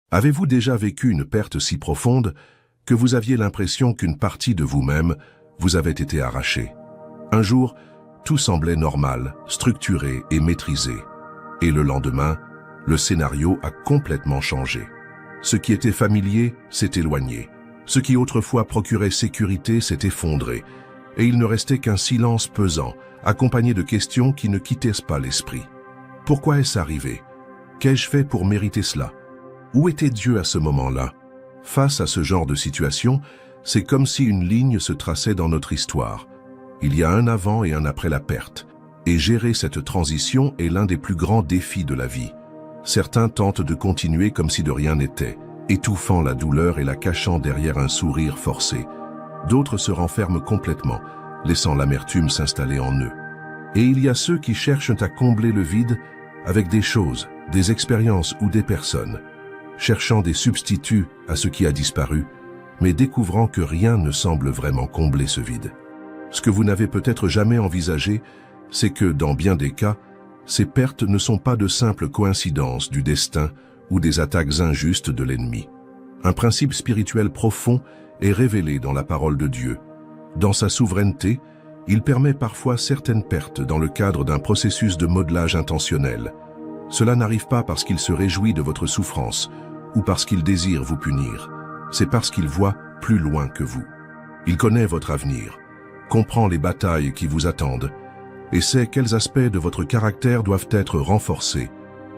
Avez-vous déjà vécu une perte si profonde que vous aviez l'impression qu'une partie de vous-même vous avait été arrachée? Un jour, tout semblait normal, structuré et maîtrisé. Et le lendemain, le scénario a complètement changé. Ce qui était familier s'est éloigné. Ce qui autrefois procurait sécurité s'est effondré. Et il ne restait qu'un silence pesant, accompagné de questions qui ne quittaient pas l'esprit. Pourquoi est-ce arrivé? Qu'ai-je fait pour mériter cela? Où était Dieu à ce moment-là? Face à ce genre de situation, c'est comme si une ligne se traçait dans notre histoire. Il y a un avant et un après la perte. Et gérer cette transition est l'un des plus grands défis de la vie. Certains tentent de continuer comme si de rien n'était, étouffant la douleur et la cachant derrière un sourire forcé. D'autres se renferment complètement, laissant l'amertume s'installer en eux. Et il y a ceux qui cherchent à combler le vide avec des choses, des expériences ou des personnes, cherchant des substituts à ce qui a disparu, mais découvrant que rien ne semble vraiment combler ce vide. Ce que vous n'avez peut-être jamais envisagé, c'est que, dans bien des cas, ces pertes ne sont pas de simples coïncidences du destin ou des attaques injustes de l'ennemi. Un principe spirituel profond est révélé dans la parole de Dieu. Dans sa souveraineté, il permet parfois certaines pertes dans le cadre d'un processus de modelage intentionnel. Cela n'arrive pas parce qu'il se réjouit de votre souffrance ou parce qu'il désire vous punir. C'est parce qu'il voit plus loin que vous. Il connaît votre avenir, comprend les batailles qui vous attendent et sait quels aspects de votre caractère doivent être renforcés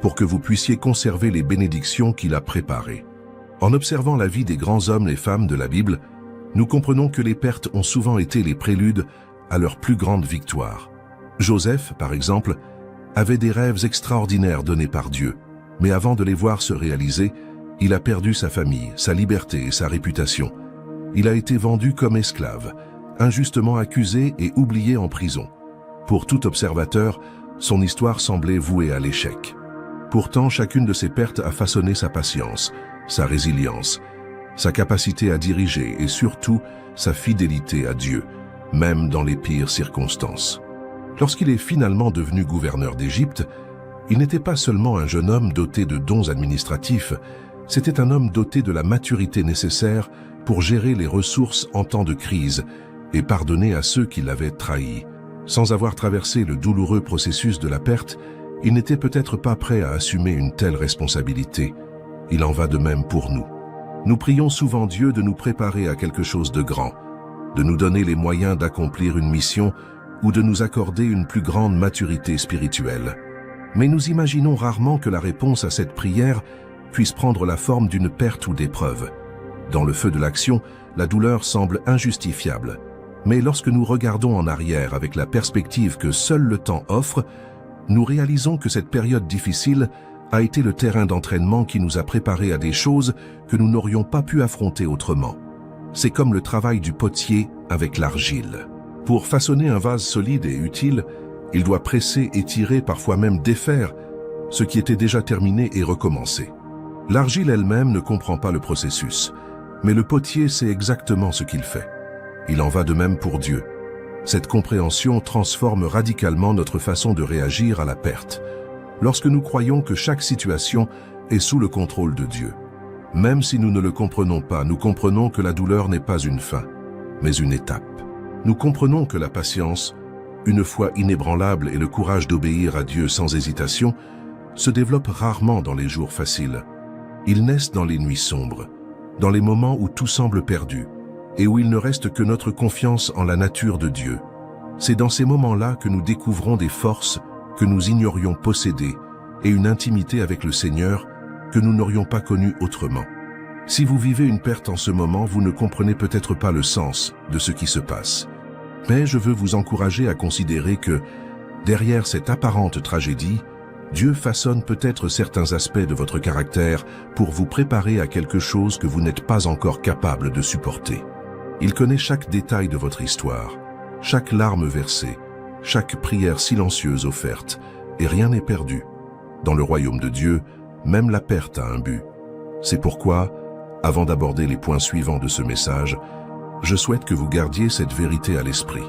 pour que vous puissiez conserver les bénédictions qu'il a préparées. En observant la vie des grands hommes et femmes de la Bible, nous comprenons que les pertes ont souvent été les préludes à leur plus grande victoire. Joseph, par exemple, avait des rêves extraordinaires donnés par Dieu, mais avant de les voir se réaliser, il a perdu sa famille, sa liberté et sa réputation. Il a été vendu comme esclave, injustement accusé et oublié en prison. Pour tout observateur, son histoire semblait vouée à l'échec. Pourtant, chacune de ces pertes a façonné sa patience, sa résilience, sa capacité à diriger et surtout sa fidélité à Dieu, même dans les pires circonstances. Lorsqu'il est finalement devenu gouverneur d'Égypte, il n'était pas seulement un jeune homme doté de dons administratifs, c'était un homme doté de la maturité nécessaire pour gérer les ressources en temps de crise et pardonner à ceux qui l'avaient trahi. Sans avoir traversé le douloureux processus de la perte, il n'était peut-être pas prêt à assumer une telle responsabilité. Il en va de même pour nous. Nous prions souvent Dieu de nous préparer à quelque chose de grand, de nous donner les moyens d'accomplir une mission ou de nous accorder une plus grande maturité spirituelle. Mais nous imaginons rarement que la réponse à cette prière puisse prendre la forme d'une perte ou d'épreuve. Dans le feu de l'action, la douleur semble injustifiable. Mais lorsque nous regardons en arrière avec la perspective que seul le temps offre, nous réalisons que cette période difficile a été le terrain d'entraînement qui nous a préparés à des choses que nous n'aurions pas pu affronter autrement. C'est comme le travail du potier avec l'argile. Pour façonner un vase solide et utile, il doit presser, étirer, parfois même défaire ce qui était déjà terminé et recommencer. L'argile elle-même ne comprend pas le processus, mais le potier sait exactement ce qu'il fait. Il en va de même pour Dieu. Cette compréhension transforme radicalement notre façon de réagir à la perte. Lorsque nous croyons que chaque situation est sous le contrôle de Dieu. Même si nous ne le comprenons pas, nous comprenons que la douleur n'est pas une fin, mais une étape. Nous comprenons que la patience, une foi inébranlable et le courage d'obéir à Dieu sans hésitation, se développent rarement dans les jours faciles. Ils naissent dans les nuits sombres, dans les moments où tout semble perdu, et où il ne reste que notre confiance en la nature de Dieu. C'est dans ces moments-là que nous découvrons des forces que nous ignorions posséder et une intimité avec le Seigneur que nous n'aurions pas connue autrement. Si vous vivez une perte en ce moment, vous ne comprenez peut-être pas le sens de ce qui se passe. Mais je veux vous encourager à considérer que, derrière cette apparente tragédie, Dieu façonne peut-être certains aspects de votre caractère pour vous préparer à quelque chose que vous n'êtes pas encore capable de supporter. Il connaît chaque détail de votre histoire, chaque larme versée, chaque prière silencieuse offerte, et rien n'est perdu. Dans le royaume de Dieu, même la perte a un but. C'est pourquoi, avant d'aborder les points suivants de ce message, je souhaite que vous gardiez cette vérité à l'esprit.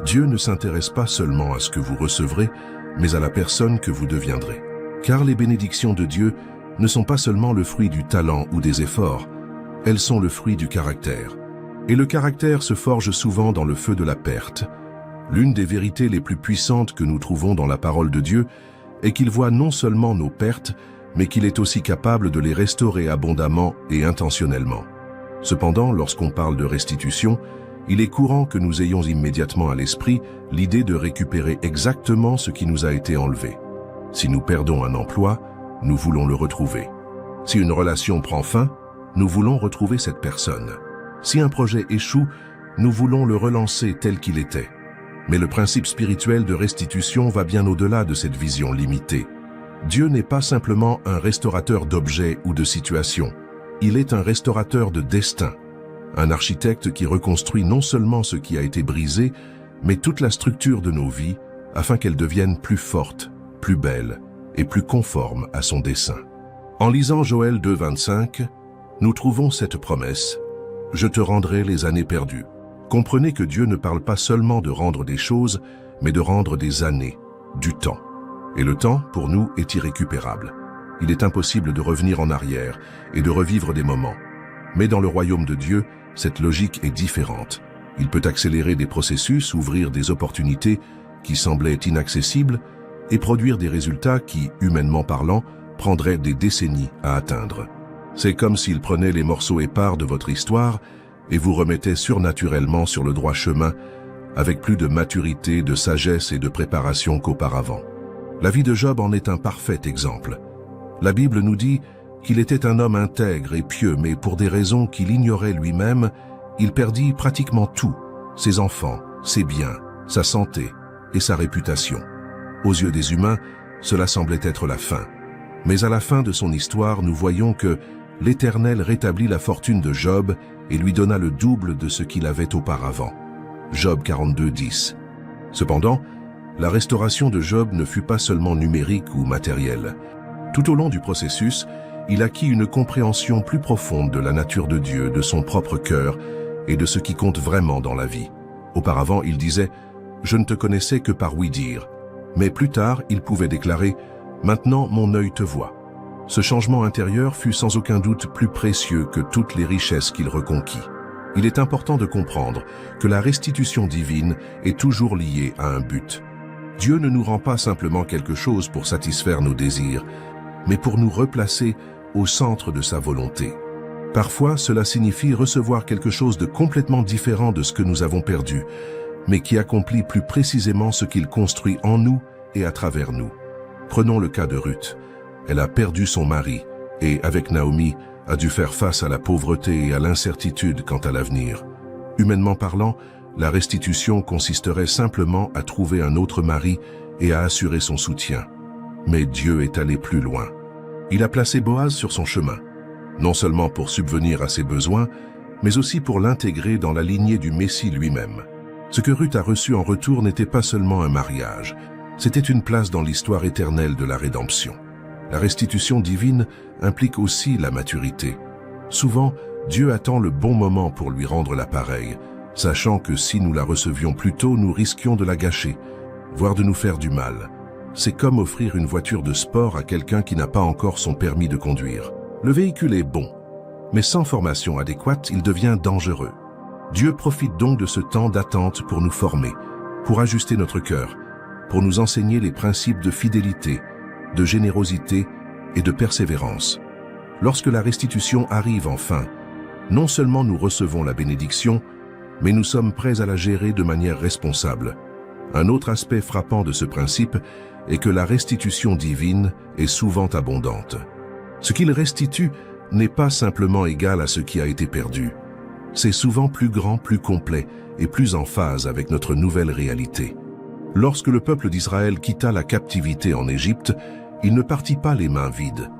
Dieu ne s'intéresse pas seulement à ce que vous recevrez, mais à la personne que vous deviendrez. Car les bénédictions de Dieu ne sont pas seulement le fruit du talent ou des efforts, elles sont le fruit du caractère. Et le caractère se forge souvent dans le feu de la perte. L'une des vérités les plus puissantes que nous trouvons dans la parole de Dieu est qu'il voit non seulement nos pertes, mais qu'il est aussi capable de les restaurer abondamment et intentionnellement. Cependant, lorsqu'on parle de restitution, il est courant que nous ayons immédiatement à l'esprit l'idée de récupérer exactement ce qui nous a été enlevé. Si nous perdons un emploi, nous voulons le retrouver. Si une relation prend fin, nous voulons retrouver cette personne. Si un projet échoue, nous voulons le relancer tel qu'il était. Mais le principe spirituel de restitution va bien au-delà de cette vision limitée. Dieu n'est pas simplement un restaurateur d'objets ou de situations. Il est un restaurateur de destin. Un architecte qui reconstruit non seulement ce qui a été brisé, mais toute la structure de nos vies afin qu'elles deviennent plus fortes, plus belles et plus conformes à son dessein. En lisant Joël 2,25, nous trouvons cette promesse « Je te rendrai les années perdues ». Comprenez que Dieu ne parle pas seulement de rendre des choses, mais de rendre des années, du temps. Et le temps, pour nous, est irrécupérable. Il est impossible de revenir en arrière et de revivre des moments. Mais dans le royaume de Dieu, cette logique est différente. Il peut accélérer des processus, ouvrir des opportunités qui semblaient inaccessibles et produire des résultats qui, humainement parlant, prendraient des décennies à atteindre. C'est comme s'il prenait les morceaux épars de votre histoire et vous remettait surnaturellement sur le droit chemin avec plus de maturité, de sagesse et de préparation qu'auparavant. La vie de Job en est un parfait exemple. La Bible nous dit qu'il était un homme intègre et pieux, mais pour des raisons qu'il ignorait lui-même, il perdit pratiquement tout, ses enfants, ses biens, sa santé et sa réputation. Aux yeux des humains, cela semblait être la fin. Mais à la fin de son histoire, nous voyons que l'Éternel rétablit la fortune de Job et lui donna le double de ce qu'il avait auparavant. Job 42:10. Cependant, la restauration de Job ne fut pas seulement numérique ou matérielle. Tout au long du processus, il acquit une compréhension plus profonde de la nature de Dieu, de son propre cœur et de ce qui compte vraiment dans la vie. Auparavant, il disait « Je ne te connaissais que par ouï-dire ». Mais plus tard, il pouvait déclarer « Maintenant, mon œil te voit ». Ce changement intérieur fut sans aucun doute plus précieux que toutes les richesses qu'il reconquit. Il est important de comprendre que la restitution divine est toujours liée à un but. Dieu ne nous rend pas simplement quelque chose pour satisfaire nos désirs, mais pour nous replacer au centre de sa volonté. Parfois, cela signifie recevoir quelque chose de complètement différent de ce que nous avons perdu, mais qui accomplit plus précisément ce qu'il construit en nous et à travers nous. Prenons le cas de Ruth. Elle a perdu son mari et, avec Naomi, a dû faire face à la pauvreté et à l'incertitude quant à l'avenir. Humainement parlant, la restitution consisterait simplement à trouver un autre mari et à assurer son soutien. Mais Dieu est allé plus loin. Il a placé Boaz sur son chemin, non seulement pour subvenir à ses besoins, mais aussi pour l'intégrer dans la lignée du Messie lui-même. Ce que Ruth a reçu en retour n'était pas seulement un mariage, c'était une place dans l'histoire éternelle de la rédemption. La restitution divine implique aussi la maturité. Souvent, Dieu attend le bon moment pour lui rendre l'appareil, sachant que si nous la recevions plus tôt, nous risquions de la gâcher, voire de nous faire du mal. C'est comme offrir une voiture de sport à quelqu'un qui n'a pas encore son permis de conduire. Le véhicule est bon, mais sans formation adéquate, il devient dangereux. Dieu profite donc de ce temps d'attente pour nous former, pour ajuster notre cœur, pour nous enseigner les principes de fidélité, de générosité et de persévérance. Lorsque la restitution arrive enfin, non seulement nous recevons la bénédiction, mais nous sommes prêts à la gérer de manière responsable. Un autre aspect frappant de ce principe est que la restitution divine est souvent abondante. Ce qu'il restitue n'est pas simplement égal à ce qui a été perdu. C'est souvent plus grand, plus complet et plus en phase avec notre nouvelle réalité. Lorsque le peuple d'Israël quitta la captivité en Égypte, il ne partit pas les mains vides.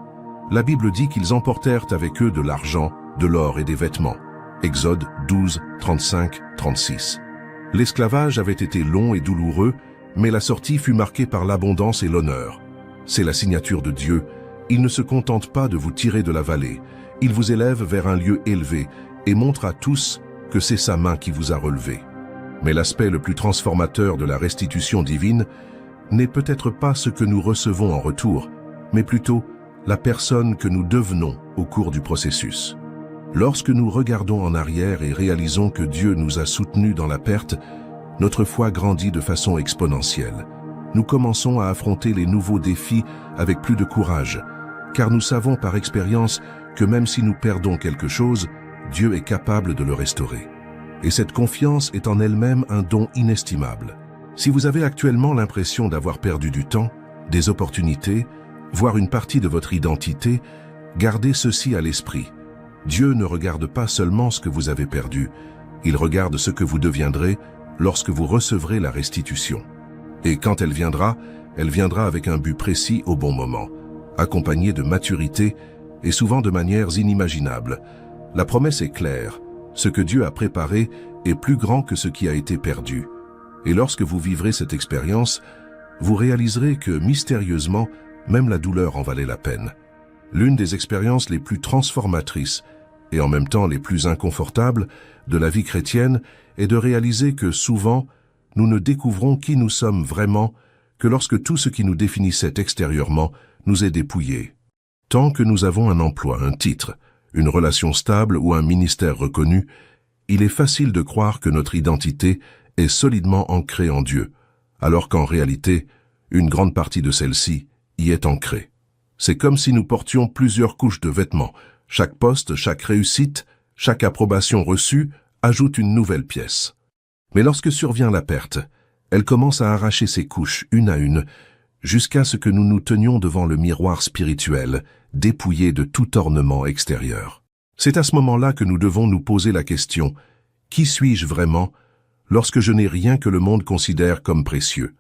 La Bible dit qu'ils emportèrent avec eux de l'argent, de l'or et des vêtements. Exode 12, 35, 36. L'esclavage avait été long et douloureux, mais la sortie fut marquée par l'abondance et l'honneur. C'est la signature de Dieu. Il ne se contente pas de vous tirer de la vallée. Il vous élève vers un lieu élevé et montre à tous que c'est sa main qui vous a relevé. Mais l'aspect le plus transformateur de la restitution divine n'est peut-être pas ce que nous recevons en retour, mais plutôt la personne que nous devenons au cours du processus. Lorsque nous regardons en arrière et réalisons que Dieu nous a soutenus dans la perte, notre foi grandit de façon exponentielle. Nous commençons à affronter les nouveaux défis avec plus de courage, car nous savons par expérience que même si nous perdons quelque chose, Dieu est capable de le restaurer. Et cette confiance est en elle-même un don inestimable. Si vous avez actuellement l'impression d'avoir perdu du temps, des opportunités, voire une partie de votre identité, gardez ceci à l'esprit. Dieu ne regarde pas seulement ce que vous avez perdu, il regarde ce que vous deviendrez lorsque vous recevrez la restitution. Et quand elle viendra avec un but précis au bon moment, accompagné de maturité et souvent de manières inimaginables. La promesse est claire, ce que Dieu a préparé est plus grand que ce qui a été perdu. Et lorsque vous vivrez cette expérience, vous réaliserez que, mystérieusement, même la douleur en valait la peine. L'une des expériences les plus transformatrices et en même temps les plus inconfortables de la vie chrétienne est de réaliser que souvent, nous ne découvrons qui nous sommes vraiment que lorsque tout ce qui nous définissait extérieurement nous est dépouillé. Tant que nous avons un emploi, un titre, une relation stable ou un ministère reconnu, il est facile de croire que notre identité est solidement ancrée en Dieu, alors qu'en réalité, une grande partie de celle-ci y est ancrée. C'est comme si nous portions plusieurs couches de vêtements. Chaque poste, chaque réussite, chaque approbation reçue ajoute une nouvelle pièce. Mais lorsque survient la perte, elle commence à arracher ses couches une à une, jusqu'à ce que nous nous tenions devant le miroir spirituel, dépouillé de tout ornement extérieur. C'est à ce moment-là que nous devons nous poser la question « Qui suis-je vraiment ?» lorsque je n'ai rien que le monde considère comme précieux.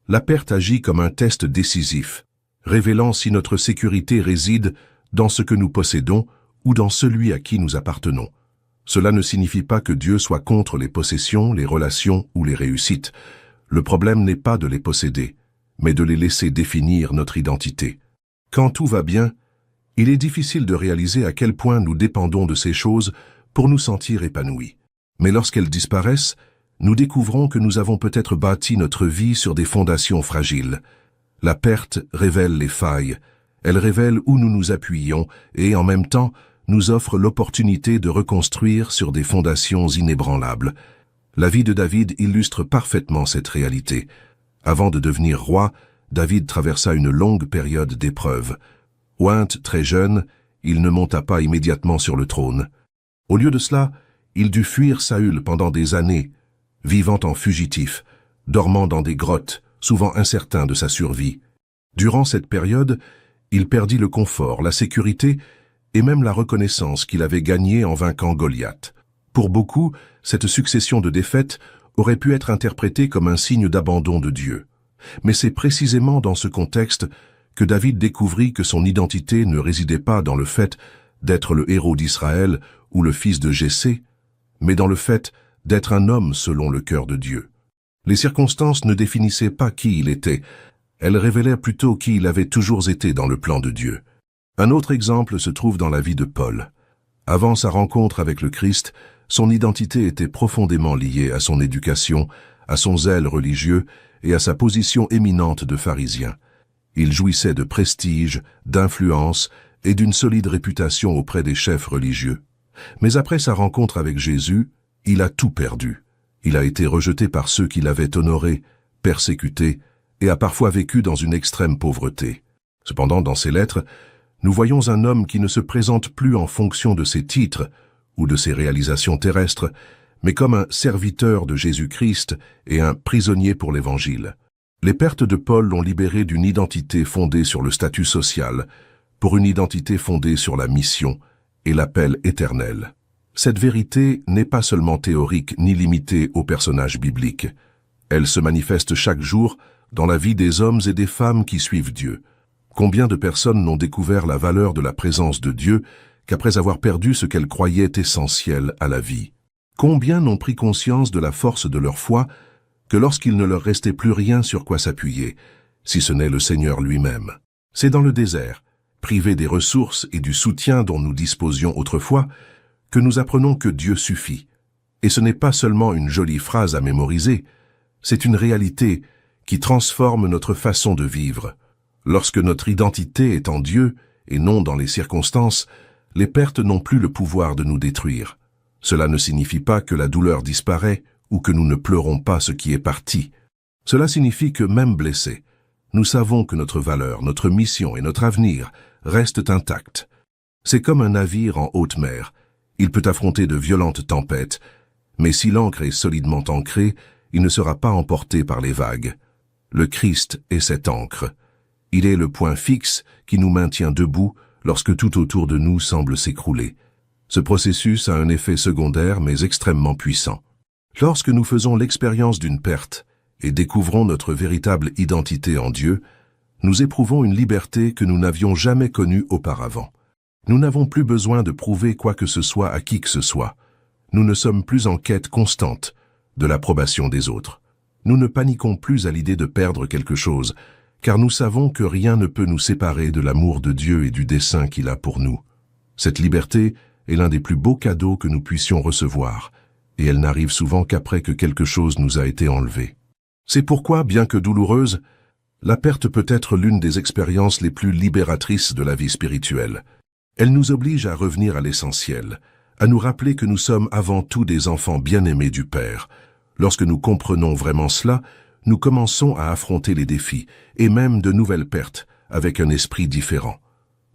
La perte agit comme un test décisif, révélant si notre sécurité réside dans ce que nous possédons ou dans celui à qui nous appartenons. Cela ne signifie pas que Dieu soit contre les possessions, les relations ou les réussites. Le problème n'est pas de les posséder, mais de les laisser définir notre identité. Quand tout va bien, il est difficile de réaliser à quel point nous dépendons de ces choses pour nous sentir épanouis. Mais lorsqu'elles disparaissent, nous découvrons que nous avons peut-être bâti notre vie sur des fondations fragiles. La perte révèle les failles, elle révèle où nous nous appuyons et, en même temps, nous offre l'opportunité de reconstruire sur des fondations inébranlables. La vie de David illustre parfaitement cette réalité. Avant de devenir roi, David traversa une longue période d'épreuves. Oint très jeune, il ne monta pas immédiatement sur le trône. Au lieu de cela, il dut fuir Saül pendant des années, vivant en fugitif, dormant dans des grottes, souvent incertain de sa survie. Durant cette période, il perdit le confort, la sécurité et même la reconnaissance qu'il avait gagnée en vainquant Goliath. Pour beaucoup, cette succession de défaites aurait pu être interprétée comme un signe d'abandon de Dieu. Mais c'est précisément dans ce contexte que David découvrit que son identité ne résidait pas dans le fait d'être le héros d'Israël ou le fils de Jessé, mais dans le fait d'être un homme selon le cœur de Dieu. Les circonstances ne définissaient pas qui il était, elles révélaient plutôt qui il avait toujours été dans le plan de Dieu. Un autre exemple se trouve dans la vie de Paul. Avant sa rencontre avec le Christ, son identité était profondément liée à son éducation, à son zèle religieux et à sa position éminente de pharisien. Il jouissait de prestige, d'influence et d'une solide réputation auprès des chefs religieux. Mais après sa rencontre avec Jésus, il a tout perdu. Il a été rejeté par ceux qui l'avaient honoré, persécuté et a parfois vécu dans une extrême pauvreté. Cependant, dans ses lettres, nous voyons un homme qui ne se présente plus en fonction de ses titres ou de ses réalisations terrestres, mais comme un serviteur de Jésus-Christ et un prisonnier pour l'Évangile. Les pertes de Paul l'ont libéré d'une identité fondée sur le statut social, pour une identité fondée sur la mission et l'appel éternel. Cette vérité n'est pas seulement théorique ni limitée aux personnages bibliques. Elle se manifeste chaque jour dans la vie des hommes et des femmes qui suivent Dieu. Combien de personnes n'ont découvert la valeur de la présence de Dieu qu'après avoir perdu ce qu'elles croyaient essentiel à la vie? Combien n'ont pris conscience de la force de leur foi que lorsqu'il ne leur restait plus rien sur quoi s'appuyer, si ce n'est le Seigneur lui-même? C'est dans le désert, privés des ressources et du soutien dont nous disposions autrefois, que nous apprenons que Dieu suffit. Et ce n'est pas seulement une jolie phrase à mémoriser, c'est une réalité qui transforme notre façon de vivre. Lorsque notre identité est en Dieu et non dans les circonstances, les pertes n'ont plus le pouvoir de nous détruire. Cela ne signifie pas que la douleur disparaît ou que nous ne pleurons pas ce qui est parti. Cela signifie que même blessés, nous savons que notre valeur, notre mission et notre avenir restent intacts. C'est comme un navire en haute mer. Il peut affronter de violentes tempêtes, mais si l'ancre est solidement ancrée, il ne sera pas emporté par les vagues. Le Christ est cette ancre. Il est le point fixe qui nous maintient debout lorsque tout autour de nous semble s'écrouler. Ce processus a un effet secondaire mais extrêmement puissant. Lorsque nous faisons l'expérience d'une perte et découvrons notre véritable identité en Dieu, nous éprouvons une liberté que nous n'avions jamais connue auparavant. Nous n'avons plus besoin de prouver quoi que ce soit à qui que ce soit. Nous ne sommes plus en quête constante de l'approbation des autres. Nous ne paniquons plus à l'idée de perdre quelque chose, car nous savons que rien ne peut nous séparer de l'amour de Dieu et du dessein qu'il a pour nous. Cette liberté est l'un des plus beaux cadeaux que nous puissions recevoir, et elle n'arrive souvent qu'après que quelque chose nous a été enlevé. C'est pourquoi, bien que douloureuse, la perte peut être l'une des expériences les plus libératrices de la vie spirituelle. Elle nous oblige à revenir à l'essentiel, à nous rappeler que nous sommes avant tout des enfants bien-aimés du Père. Lorsque nous comprenons vraiment cela, nous commençons à affronter les défis, et même de nouvelles pertes, avec un esprit différent.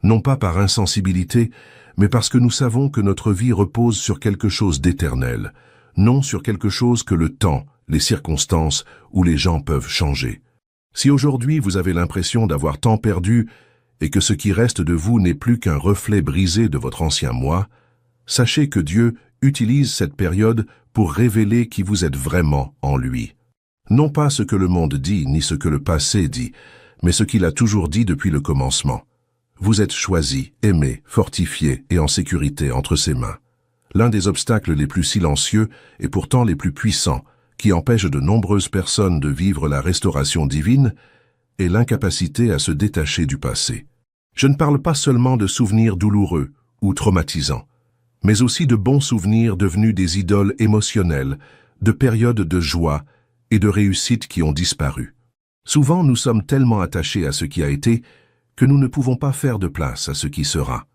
Non pas par insensibilité, mais parce que nous savons que notre vie repose sur quelque chose d'éternel, non sur quelque chose que le temps, les circonstances ou les gens peuvent changer. Si aujourd'hui vous avez l'impression d'avoir tant perdu et que ce qui reste de vous n'est plus qu'un reflet brisé de votre ancien moi, sachez que Dieu utilise cette période pour révéler qui vous êtes vraiment en lui. Non pas ce que le monde dit, ni ce que le passé dit, mais ce qu'il a toujours dit depuis le commencement. Vous êtes choisis, aimés, fortifiés et en sécurité entre ses mains. L'un des obstacles les plus silencieux et pourtant les plus puissants qui empêchent de nombreuses personnes de vivre la restauration divine est l'incapacité à se détacher du passé. Je ne parle pas seulement de souvenirs douloureux ou traumatisants, mais aussi de bons souvenirs devenus des idoles émotionnelles, de périodes de joie et de réussite qui ont disparu. Souvent, nous sommes tellement attachés à ce qui a été que nous ne pouvons pas faire de place à ce qui sera.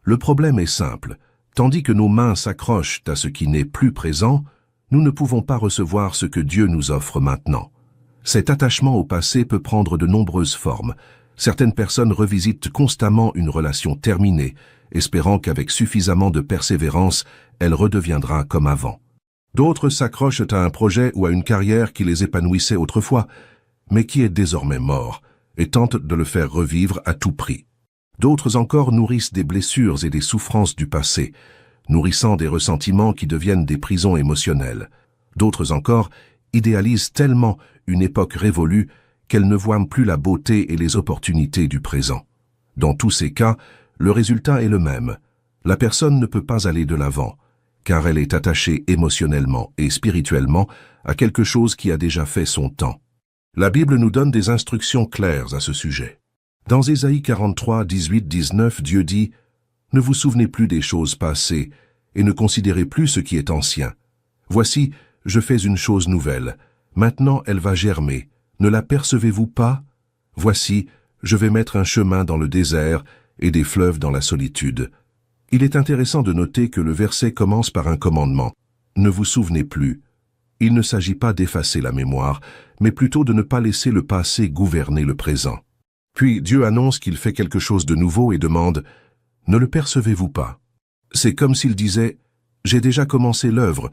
Le problème est simple. Tandis que nos mains s'accrochent à ce qui n'est plus présent, nous ne pouvons pas recevoir ce que Dieu nous offre maintenant. Cet attachement au passé peut prendre de nombreuses formes. Certaines personnes revisitent constamment une relation terminée, espérant qu'avec suffisamment de persévérance, elle redeviendra comme avant. D'autres s'accrochent à un projet ou à une carrière qui les épanouissait autrefois, mais qui est désormais mort, et tentent de le faire revivre à tout prix. D'autres encore nourrissent des blessures et des souffrances du passé, nourrissant des ressentiments qui deviennent des prisons émotionnelles. D'autres encore idéalisent tellement une époque révolue qu'elles ne voient plus la beauté et les opportunités du présent. Dans tous ces cas, le résultat est le même. La personne ne peut pas aller de l'avant, car elle est attachée émotionnellement et spirituellement à quelque chose qui a déjà fait son temps. La Bible nous donne des instructions claires à ce sujet. Dans Ésaïe 43, 18-19, Dieu dit « Ne vous souvenez plus des choses passées, et ne considérez plus ce qui est ancien. Voici, je fais une chose nouvelle. Maintenant elle va germer. Ne la percevez-vous pas? Voici, je vais mettre un chemin dans le désert et des fleuves dans la solitude. » Il est intéressant de noter que le verset commence par un commandement. Ne vous souvenez plus. Il ne s'agit pas d'effacer la mémoire, mais plutôt de ne pas laisser le passé gouverner le présent. Puis Dieu annonce qu'il fait quelque chose de nouveau et demande « Ne le percevez-vous pas ?» C'est comme s'il disait « J'ai déjà commencé l'œuvre,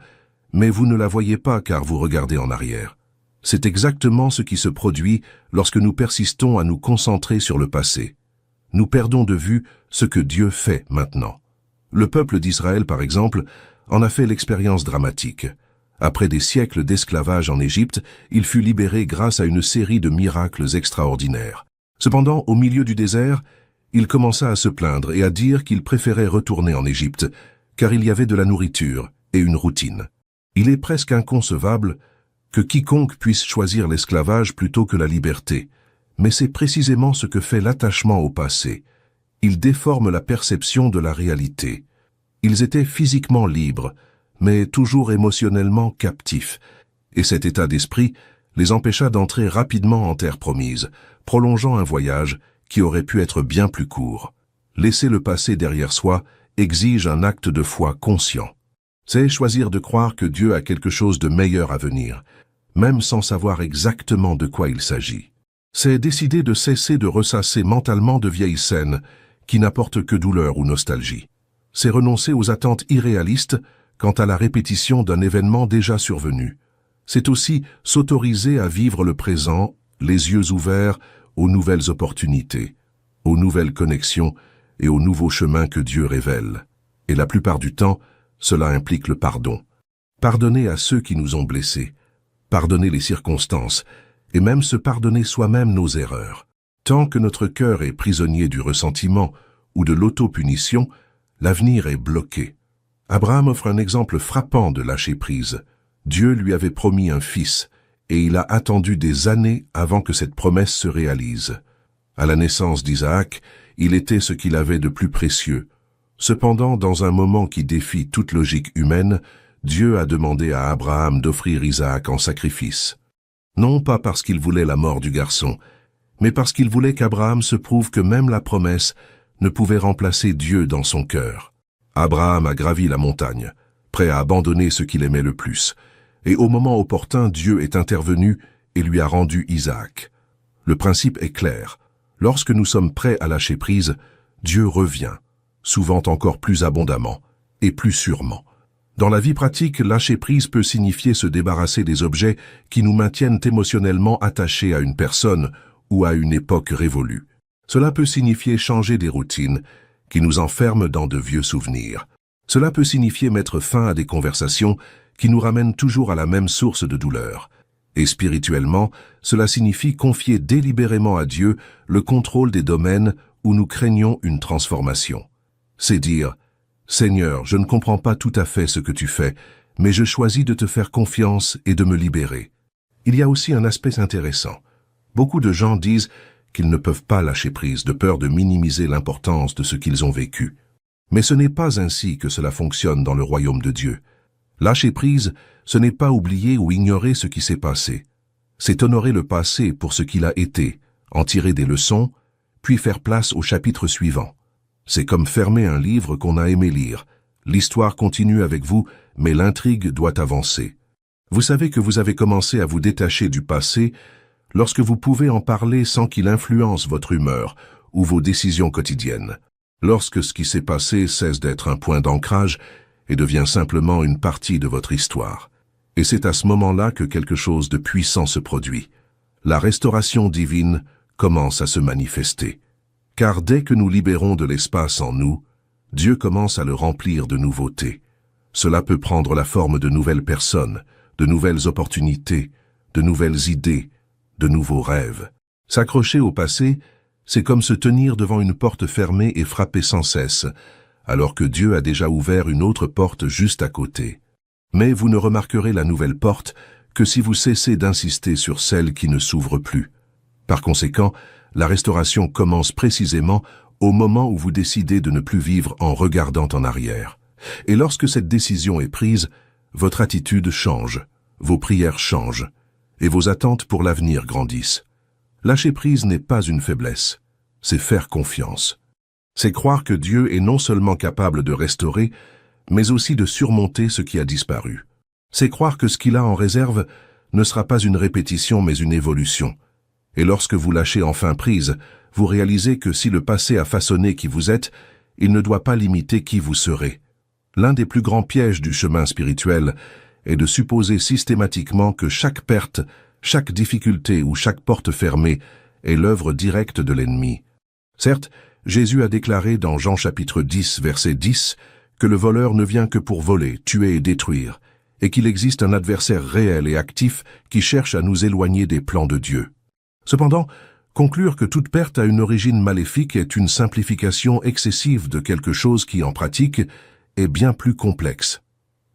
mais vous ne la voyez pas car vous regardez en arrière. » C'est exactement ce qui se produit lorsque nous persistons à nous concentrer sur le passé. Nous perdons de vue ce que Dieu fait maintenant. Le peuple d'Israël, par exemple, en a fait l'expérience dramatique. Après des siècles d'esclavage en Égypte, il fut libéré grâce à une série de miracles extraordinaires. Cependant, au milieu du désert, il commença à se plaindre et à dire qu'il préférait retourner en Égypte, car il y avait de la nourriture et une routine. Il est presque inconcevable que quiconque puisse choisir l'esclavage plutôt que la liberté, mais c'est précisément ce que fait l'attachement au passé. Il déforme la perception de la réalité. Ils étaient physiquement libres, mais toujours émotionnellement captifs, et cet état d'esprit les empêcha d'entrer rapidement en terre promise, prolongeant un voyage qui aurait pu être bien plus court. Laisser le passé derrière soi exige un acte de foi conscient. C'est choisir de croire que Dieu a quelque chose de meilleur à venir, même sans savoir exactement de quoi il s'agit. C'est décider de cesser de ressasser mentalement de vieilles scènes qui n'apportent que douleur ou nostalgie. C'est renoncer aux attentes irréalistes quant à la répétition d'un événement déjà survenu. C'est aussi s'autoriser à vivre le présent, les yeux ouverts aux nouvelles opportunités, aux nouvelles connexions et aux nouveaux chemins que Dieu révèle. Et la plupart du temps, cela implique le pardon. Pardonner à ceux qui nous ont blessés, pardonner les circonstances, et même se pardonner soi-même nos erreurs. Tant que notre cœur est prisonnier du ressentiment ou de l'autopunition, l'avenir est bloqué. Abraham offre un exemple frappant de lâcher prise. Dieu lui avait promis un fils, et il a attendu des années avant que cette promesse se réalise. À la naissance d'Isaac, il était ce qu'il avait de plus précieux. Cependant, dans un moment qui défie toute logique humaine, Dieu a demandé à Abraham d'offrir Isaac en sacrifice. Non pas parce qu'il voulait la mort du garçon, mais parce qu'il voulait qu'Abraham se prouve que même la promesse ne pouvait remplacer Dieu dans son cœur. Abraham a gravi la montagne, prêt à abandonner ce qu'il aimait le plus, et au moment opportun, Dieu est intervenu et lui a rendu Isaac. Le principe est clair. Lorsque nous sommes prêts à lâcher prise, Dieu revient, souvent encore plus abondamment et plus sûrement. Dans la vie pratique, lâcher prise peut signifier se débarrasser des objets qui nous maintiennent émotionnellement attachés à une personne ou à une époque révolue. Cela peut signifier changer des routines qui nous enferment dans de vieux souvenirs. Cela peut signifier mettre fin à des conversations qui nous ramènent toujours à la même source de douleur. Et spirituellement, cela signifie confier délibérément à Dieu le contrôle des domaines où nous craignons une transformation. C'est dire « Seigneur, je ne comprends pas tout à fait ce que tu fais, mais je choisis de te faire confiance et de me libérer. » Il y a aussi un aspect intéressant. Beaucoup de gens disent qu'ils ne peuvent pas lâcher prise de peur de minimiser l'importance de ce qu'ils ont vécu. Mais ce n'est pas ainsi que cela fonctionne dans le royaume de Dieu. Lâcher prise, ce n'est pas oublier ou ignorer ce qui s'est passé. C'est honorer le passé pour ce qu'il a été, en tirer des leçons, puis faire place au chapitre suivant. C'est comme fermer un livre qu'on a aimé lire. L'histoire continue avec vous, mais l'intrigue doit avancer. Vous savez que vous avez commencé à vous détacher du passé lorsque vous pouvez en parler sans qu'il influence votre humeur ou vos décisions quotidiennes. Lorsque ce qui s'est passé cesse d'être un point d'ancrage et devient simplement une partie de votre histoire. Et c'est à ce moment-là que quelque chose de puissant se produit. La restauration divine commence à se manifester. Car dès que nous libérons de l'espace en nous, Dieu commence à le remplir de nouveautés. Cela peut prendre la forme de nouvelles personnes, de nouvelles opportunités, de nouvelles idées, de nouveaux rêves. S'accrocher au passé, c'est comme se tenir devant une porte fermée et frapper sans cesse, alors que Dieu a déjà ouvert une autre porte juste à côté. Mais vous ne remarquerez la nouvelle porte que si vous cessez d'insister sur celle qui ne s'ouvre plus. Par conséquent, la restauration commence précisément au moment où vous décidez de ne plus vivre en regardant en arrière. Et lorsque cette décision est prise, votre attitude change, vos prières changent, et vos attentes pour l'avenir grandissent. Lâcher prise n'est pas une faiblesse, c'est faire confiance. C'est croire que Dieu est non seulement capable de restaurer, mais aussi de surmonter ce qui a disparu. C'est croire que ce qu'il a en réserve ne sera pas une répétition mais une évolution. Et lorsque vous lâchez enfin prise, vous réalisez que si le passé a façonné qui vous êtes, il ne doit pas limiter qui vous serez. L'un des plus grands pièges du chemin spirituel est de supposer systématiquement que chaque perte, chaque difficulté ou chaque porte fermée est l'œuvre directe de l'ennemi. Certes, Jésus a déclaré dans Jean chapitre 10, verset 10, que le voleur ne vient que pour voler, tuer et détruire, et qu'il existe un adversaire réel et actif qui cherche à nous éloigner des plans de Dieu. Cependant, conclure que toute perte a une origine maléfique est une simplification excessive de quelque chose qui, en pratique, est bien plus complexe.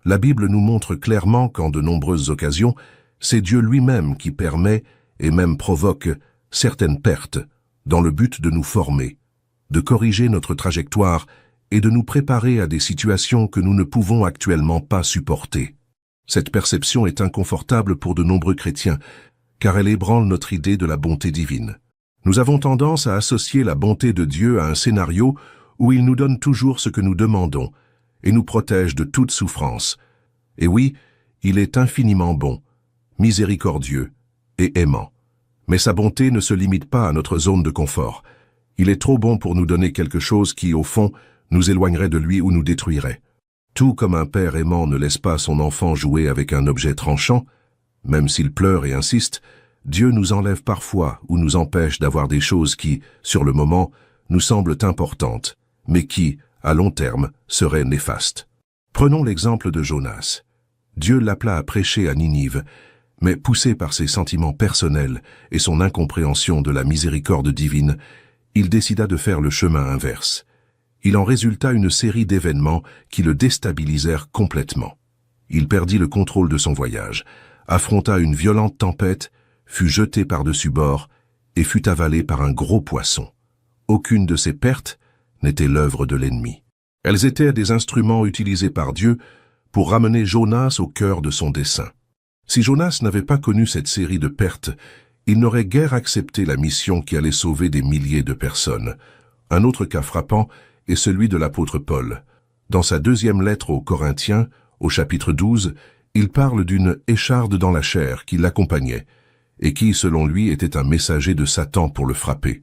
La Bible nous montre clairement qu'en de nombreuses occasions, c'est Dieu lui-même qui permet et même provoque certaines pertes dans le but de nous former, de corriger notre trajectoire et de nous préparer à des situations que nous ne pouvons actuellement pas supporter. Cette perception est inconfortable pour de nombreux chrétiens, car elle ébranle notre idée de la bonté divine. Nous avons tendance à associer la bonté de Dieu à un scénario où il nous donne toujours ce que nous demandons et nous protège de toute souffrance. Et oui, il est infiniment bon, miséricordieux et aimant. Mais sa bonté ne se limite pas à notre zone de confort. Il est trop bon pour nous donner quelque chose qui, au fond, nous éloignerait de lui ou nous détruirait. Tout comme un père aimant ne laisse pas son enfant jouer avec un objet tranchant, même s'il pleure et insiste, Dieu nous enlève parfois ou nous empêche d'avoir des choses qui, sur le moment, nous semblent importantes, mais qui, à long terme, seraient néfastes. Prenons l'exemple de Jonas. Dieu l'appela à prêcher à Ninive, mais poussé par ses sentiments personnels et son incompréhension de la miséricorde divine, il décida de faire le chemin inverse. Il en résulta une série d'événements qui le déstabilisèrent complètement. Il perdit le contrôle de son voyage, affronta une violente tempête, fut jeté par-dessus bord et fut avalé par un gros poisson. Aucune de ces pertes n'était l'œuvre de l'ennemi. Elles étaient des instruments utilisés par Dieu pour ramener Jonas au cœur de son dessein. Si Jonas n'avait pas connu cette série de pertes, il n'aurait guère accepté la mission qui allait sauver des milliers de personnes. Un autre cas frappant est celui de l'apôtre Paul. Dans sa deuxième lettre aux Corinthiens, au chapitre 12, il parle d'une écharde dans la chair qui l'accompagnait et qui, selon lui, était un messager de Satan pour le frapper.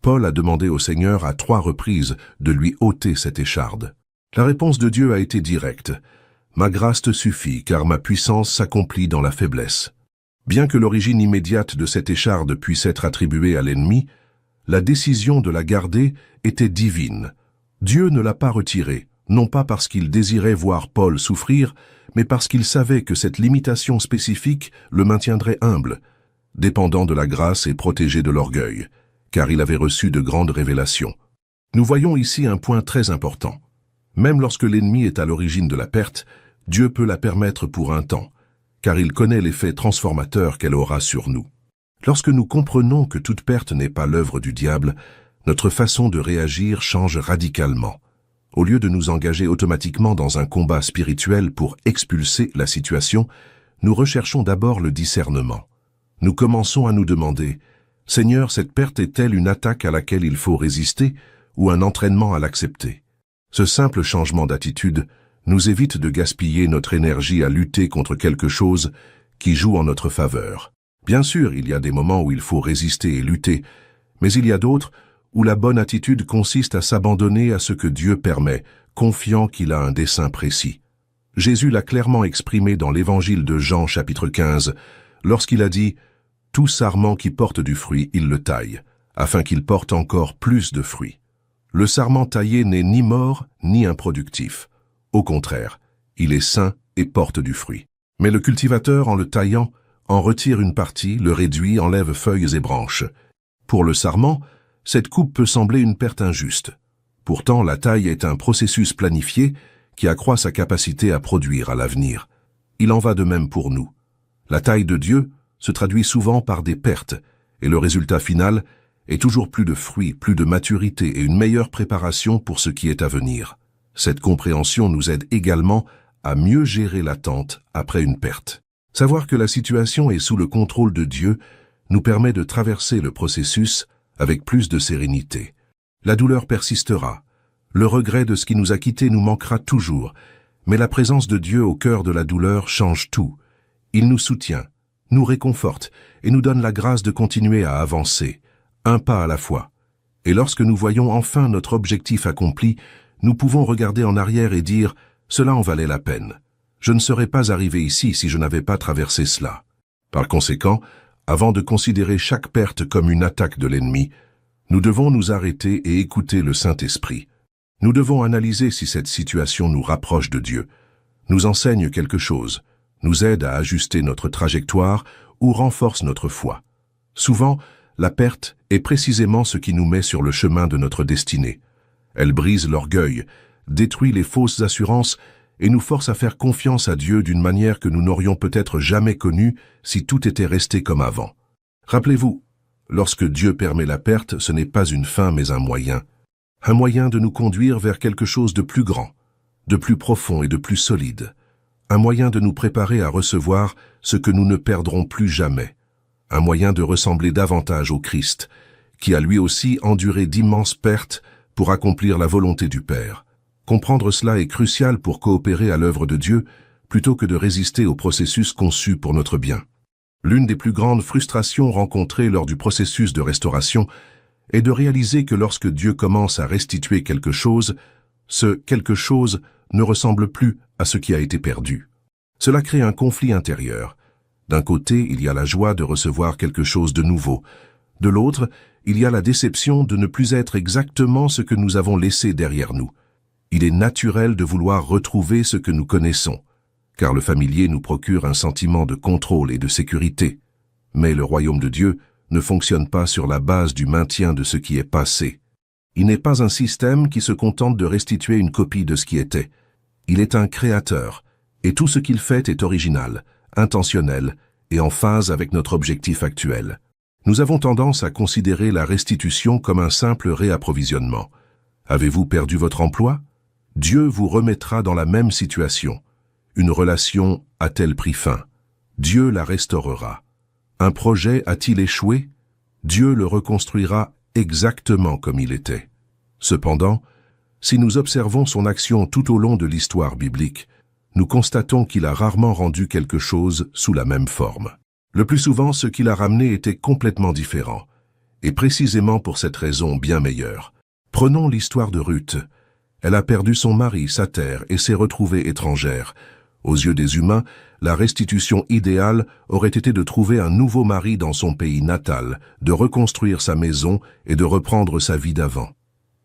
Paul a demandé au Seigneur à 3 reprises de lui ôter cette écharde. La réponse de Dieu a été directe. « Ma grâce te suffit, car ma puissance s'accomplit dans la faiblesse. » Bien que l'origine immédiate de cette écharde puisse être attribuée à l'ennemi, la décision de la garder était divine. Dieu ne l'a pas retirée, non pas parce qu'il désirait voir Paul souffrir, mais parce qu'il savait que cette limitation spécifique le maintiendrait humble, dépendant de la grâce et protégé de l'orgueil, car il avait reçu de grandes révélations. Nous voyons ici un point très important. Même lorsque l'ennemi est à l'origine de la perte, Dieu peut la permettre pour un temps, car il connaît l'effet transformateur qu'elle aura sur nous. Lorsque nous comprenons que toute perte n'est pas l'œuvre du diable, notre façon de réagir change radicalement. Au lieu de nous engager automatiquement dans un combat spirituel pour expulser la situation, nous recherchons d'abord le discernement. Nous commençons à nous demander « Seigneur, cette perte est-elle une attaque à laquelle il faut résister ou un entraînement à l'accepter ?» Ce simple changement d'attitude nous évite de gaspiller notre énergie à lutter contre quelque chose qui joue en notre faveur. Bien sûr, il y a des moments où il faut résister et lutter, mais il y a d'autres où la bonne attitude consiste à s'abandonner à ce que Dieu permet, confiant qu'il a un dessein précis. Jésus l'a clairement exprimé dans l'évangile de Jean chapitre 15, lorsqu'il a dit « Tout sarment qui porte du fruit, il le taille, afin qu'il porte encore plus de fruits. » Le sarment taillé n'est ni mort ni improductif. Au contraire, il est sain et porte du fruit. Mais le cultivateur, en le taillant, en retire une partie, le réduit, enlève feuilles et branches. Pour le sarment, cette coupe peut sembler une perte injuste. Pourtant, la taille est un processus planifié qui accroît sa capacité à produire à l'avenir. Il en va de même pour nous. La taille de Dieu se traduit souvent par des pertes, et le résultat final est toujours plus de fruits, plus de maturité et une meilleure préparation pour ce qui est à venir. Cette compréhension nous aide également à mieux gérer l'attente après une perte. Savoir que la situation est sous le contrôle de Dieu nous permet de traverser le processus avec plus de sérénité. La douleur persistera, le regret de ce qui nous a quittés nous manquera toujours, mais la présence de Dieu au cœur de la douleur change tout. Il nous soutient, nous réconforte et nous donne la grâce de continuer à avancer, un pas à la fois. Et lorsque nous voyons enfin notre objectif accompli, nous pouvons regarder en arrière et dire « Cela en valait la peine. Je ne serais pas arrivé ici si je n'avais pas traversé cela. » Par conséquent, avant de considérer chaque perte comme une attaque de l'ennemi, nous devons nous arrêter et écouter le Saint-Esprit. Nous devons analyser si cette situation nous rapproche de Dieu, nous enseigne quelque chose, nous aide à ajuster notre trajectoire ou renforce notre foi. Souvent, la perte est précisément ce qui nous met sur le chemin de notre destinée. Elle brise l'orgueil, détruit les fausses assurances et nous force à faire confiance à Dieu d'une manière que nous n'aurions peut-être jamais connue si tout était resté comme avant. Rappelez-vous, lorsque Dieu permet la perte, ce n'est pas une fin mais un moyen de nous conduire vers quelque chose de plus grand, de plus profond et de plus solide, un moyen de nous préparer à recevoir ce que nous ne perdrons plus jamais, un moyen de ressembler davantage au Christ, qui a lui aussi enduré d'immenses pertes pour accomplir la volonté du Père. Comprendre cela est crucial pour coopérer à l'œuvre de Dieu, plutôt que de résister au processus conçu pour notre bien. L'une des plus grandes frustrations rencontrées lors du processus de restauration est de réaliser que lorsque Dieu commence à restituer quelque chose, ce quelque chose ne ressemble plus à ce qui a été perdu. Cela crée un conflit intérieur. D'un côté, il y a la joie de recevoir quelque chose de nouveau. De l'autre, il y a la déception de ne plus être exactement ce que nous avons laissé derrière nous. Il est naturel de vouloir retrouver ce que nous connaissons, car le familier nous procure un sentiment de contrôle et de sécurité. Mais le royaume de Dieu ne fonctionne pas sur la base du maintien de ce qui est passé. Il n'est pas un système qui se contente de restituer une copie de ce qui était. Il est un créateur, et tout ce qu'il fait est original, intentionnel et en phase avec notre objectif actuel. Nous avons tendance à considérer la restitution comme un simple réapprovisionnement. Avez-vous perdu votre emploi? Dieu vous remettra dans la même situation. Une relation a-t-elle pris fin? Dieu la restaurera. Un projet a-t-il échoué? Dieu le reconstruira exactement comme il était. Cependant, si nous observons son action tout au long de l'histoire biblique, nous constatons qu'il a rarement rendu quelque chose sous la même forme. Le plus souvent, ce qu'il a ramené était complètement différent, et précisément pour cette raison bien meilleure. Prenons l'histoire de Ruth. Elle a perdu son mari, sa terre, et s'est retrouvée étrangère. Aux yeux des humains, la restitution idéale aurait été de trouver un nouveau mari dans son pays natal, de reconstruire sa maison et de reprendre sa vie d'avant.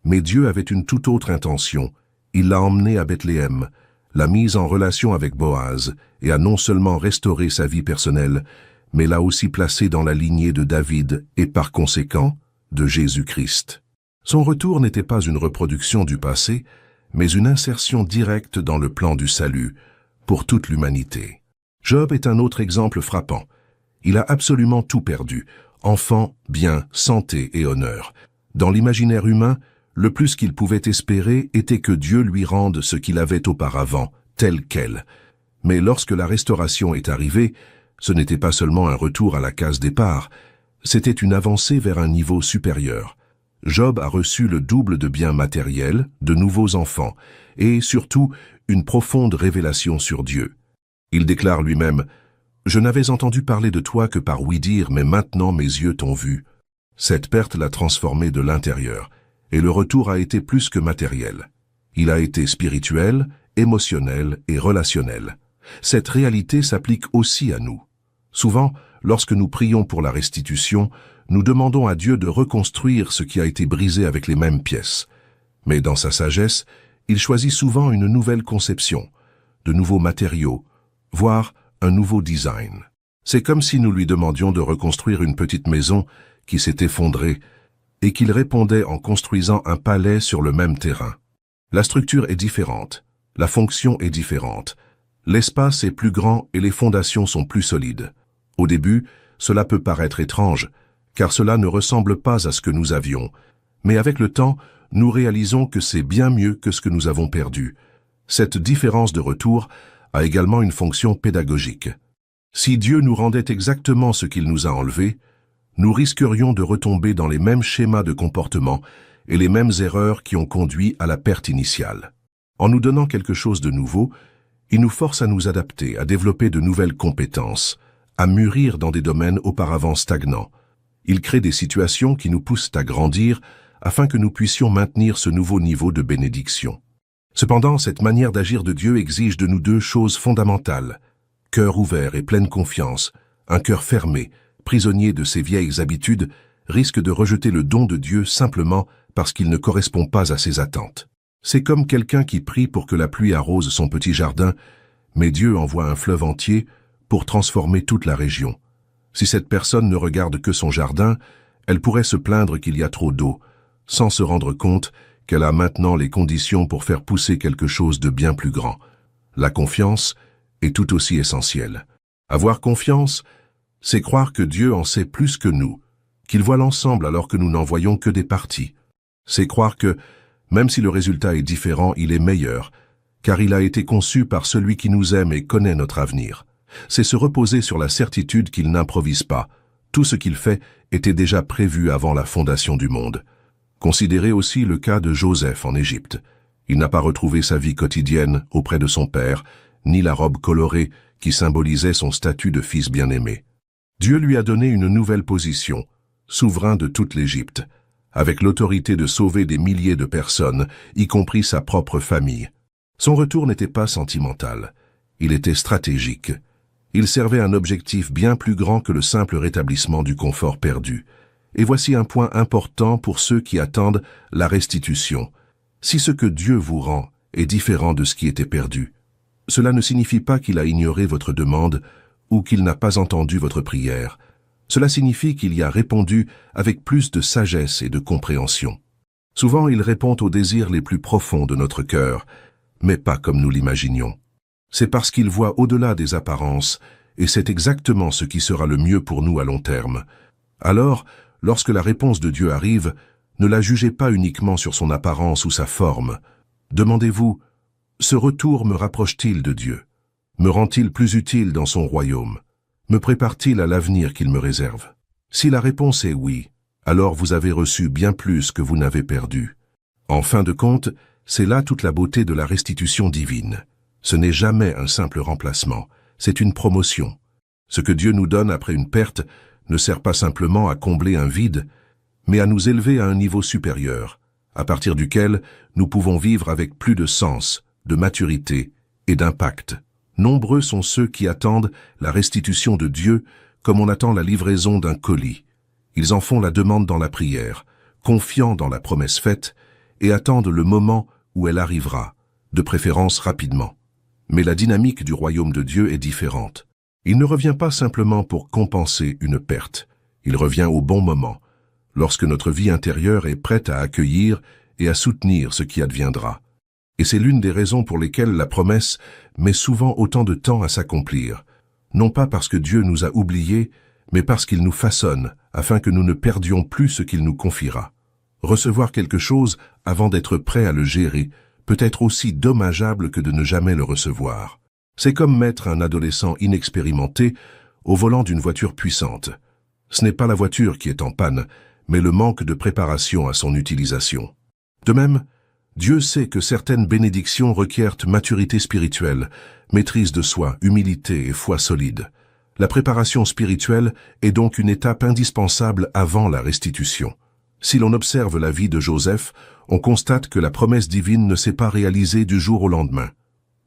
Mais Dieu avait une toute autre intention. Il l'a emmenée à Bethléem, l'a mise en relation avec Boaz, et a non seulement restauré sa vie personnelle, mais l'a aussi placée dans la lignée de David et par conséquent, de Jésus-Christ. Son retour n'était pas une reproduction du passé, mais une insertion directe dans le plan du salut, pour toute l'humanité. Job est un autre exemple frappant. Il a absolument tout perdu, enfants, biens, santé et honneur. Dans l'imaginaire humain, le plus qu'il pouvait espérer était que Dieu lui rende ce qu'il avait auparavant, tel quel. Mais lorsque la restauration est arrivée, ce n'était pas seulement un retour à la case départ, c'était une avancée vers un niveau supérieur. Job a reçu le double de biens matériels, de nouveaux enfants, et surtout une profonde révélation sur Dieu. Il déclare lui-même « Je n'avais entendu parler de toi que par ouï-dire, mais maintenant mes yeux t'ont vu. » Cette perte l'a transformé de l'intérieur, et le retour a été plus que matériel. Il a été spirituel, émotionnel et relationnel. Cette réalité s'applique aussi à nous. Souvent, lorsque nous prions pour la restitution, nous demandons à Dieu de reconstruire ce qui a été brisé avec les mêmes pièces. Mais dans sa sagesse, il choisit souvent une nouvelle conception, de nouveaux matériaux, voire un nouveau design. C'est comme si nous lui demandions de reconstruire une petite maison qui s'est effondrée et qu'il répondait en construisant un palais sur le même terrain. La structure est différente, la fonction est différente, l'espace est plus grand et les fondations sont plus solides. Au début, cela peut paraître étrange, car cela ne ressemble pas à ce que nous avions, mais avec le temps, nous réalisons que c'est bien mieux que ce que nous avons perdu. Cette différence de retour a également une fonction pédagogique. Si Dieu nous rendait exactement ce qu'il nous a enlevé, nous risquerions de retomber dans les mêmes schémas de comportement et les mêmes erreurs qui ont conduit à la perte initiale. En nous donnant quelque chose de nouveau, il nous force à nous adapter, à développer de nouvelles compétences, à mûrir dans des domaines auparavant stagnants. Il crée des situations qui nous poussent à grandir afin que nous puissions maintenir ce nouveau niveau de bénédiction. Cependant, cette manière d'agir de Dieu exige de nous deux choses fondamentales. Cœur ouvert et pleine confiance, un cœur fermé, prisonnier de ses vieilles habitudes, risque de rejeter le don de Dieu simplement parce qu'il ne correspond pas à ses attentes. C'est comme quelqu'un qui prie pour que la pluie arrose son petit jardin, mais Dieu envoie un fleuve entier pour transformer toute la région. Si cette personne ne regarde que son jardin, elle pourrait se plaindre qu'il y a trop d'eau, sans se rendre compte qu'elle a maintenant les conditions pour faire pousser quelque chose de bien plus grand. La confiance est tout aussi essentielle. Avoir confiance, c'est croire que Dieu en sait plus que nous, qu'il voit l'ensemble alors que nous n'en voyons que des parties. C'est croire que, même si le résultat est différent, il est meilleur, car il a été conçu par celui qui nous aime et connaît notre avenir. C'est se reposer sur la certitude qu'il n'improvise pas. Tout ce qu'il fait était déjà prévu avant la fondation du monde. Considérez aussi le cas de Joseph en Égypte. Il n'a pas retrouvé sa vie quotidienne auprès de son père, ni la robe colorée qui symbolisait son statut de fils bien-aimé. Dieu lui a donné une nouvelle position, souverain de toute l'Égypte, avec l'autorité de sauver des milliers de personnes, y compris sa propre famille. Son retour n'était pas sentimental, il était stratégique. Il servait un objectif bien plus grand que le simple rétablissement du confort perdu. Et voici un point important pour ceux qui attendent la restitution. Si ce que Dieu vous rend est différent de ce qui était perdu, cela ne signifie pas qu'il a ignoré votre demande ou qu'il n'a pas entendu votre prière. Cela signifie qu'il y a répondu avec plus de sagesse et de compréhension. Souvent, il répond aux désirs les plus profonds de notre cœur, mais pas comme nous l'imaginions. C'est parce qu'il voit au-delà des apparences, et c'est exactement ce qui sera le mieux pour nous à long terme. Alors, lorsque la réponse de Dieu arrive, ne la jugez pas uniquement sur son apparence ou sa forme. Demandez-vous, ce retour me rapproche-t-il de Dieu? Me rend-il plus utile dans son royaume? Me prépare-t-il à l'avenir qu'il me réserve? Si la réponse est oui, alors vous avez reçu bien plus que vous n'avez perdu. En fin de compte, c'est là toute la beauté de la restitution divine. Ce n'est jamais un simple remplacement, c'est une promotion. Ce que Dieu nous donne après une perte ne sert pas simplement à combler un vide, mais à nous élever à un niveau supérieur, à partir duquel nous pouvons vivre avec plus de sens, de maturité et d'impact. Nombreux sont ceux qui attendent la restitution de Dieu comme on attend la livraison d'un colis. Ils en font la demande dans la prière, confiants dans la promesse faite, et attendent le moment où elle arrivera, de préférence rapidement. Mais la dynamique du royaume de Dieu est différente. Il ne revient pas simplement pour compenser une perte. Il revient au bon moment, lorsque notre vie intérieure est prête à accueillir et à soutenir ce qui adviendra. Et c'est l'une des raisons pour lesquelles la promesse met souvent autant de temps à s'accomplir. Non pas parce que Dieu nous a oubliés, mais parce qu'il nous façonne, afin que nous ne perdions plus ce qu'il nous confiera. Recevoir quelque chose avant d'être prêt à le gérer peut être aussi dommageable que de ne jamais le recevoir. C'est comme mettre un adolescent inexpérimenté au volant d'une voiture puissante. Ce n'est pas la voiture qui est en panne, mais le manque de préparation à son utilisation. De même, Dieu sait que certaines bénédictions requièrent maturité spirituelle, maîtrise de soi, humilité et foi solide. La préparation spirituelle est donc une étape indispensable avant la restitution. Si l'on observe la vie de Joseph, on constate que la promesse divine ne s'est pas réalisée du jour au lendemain.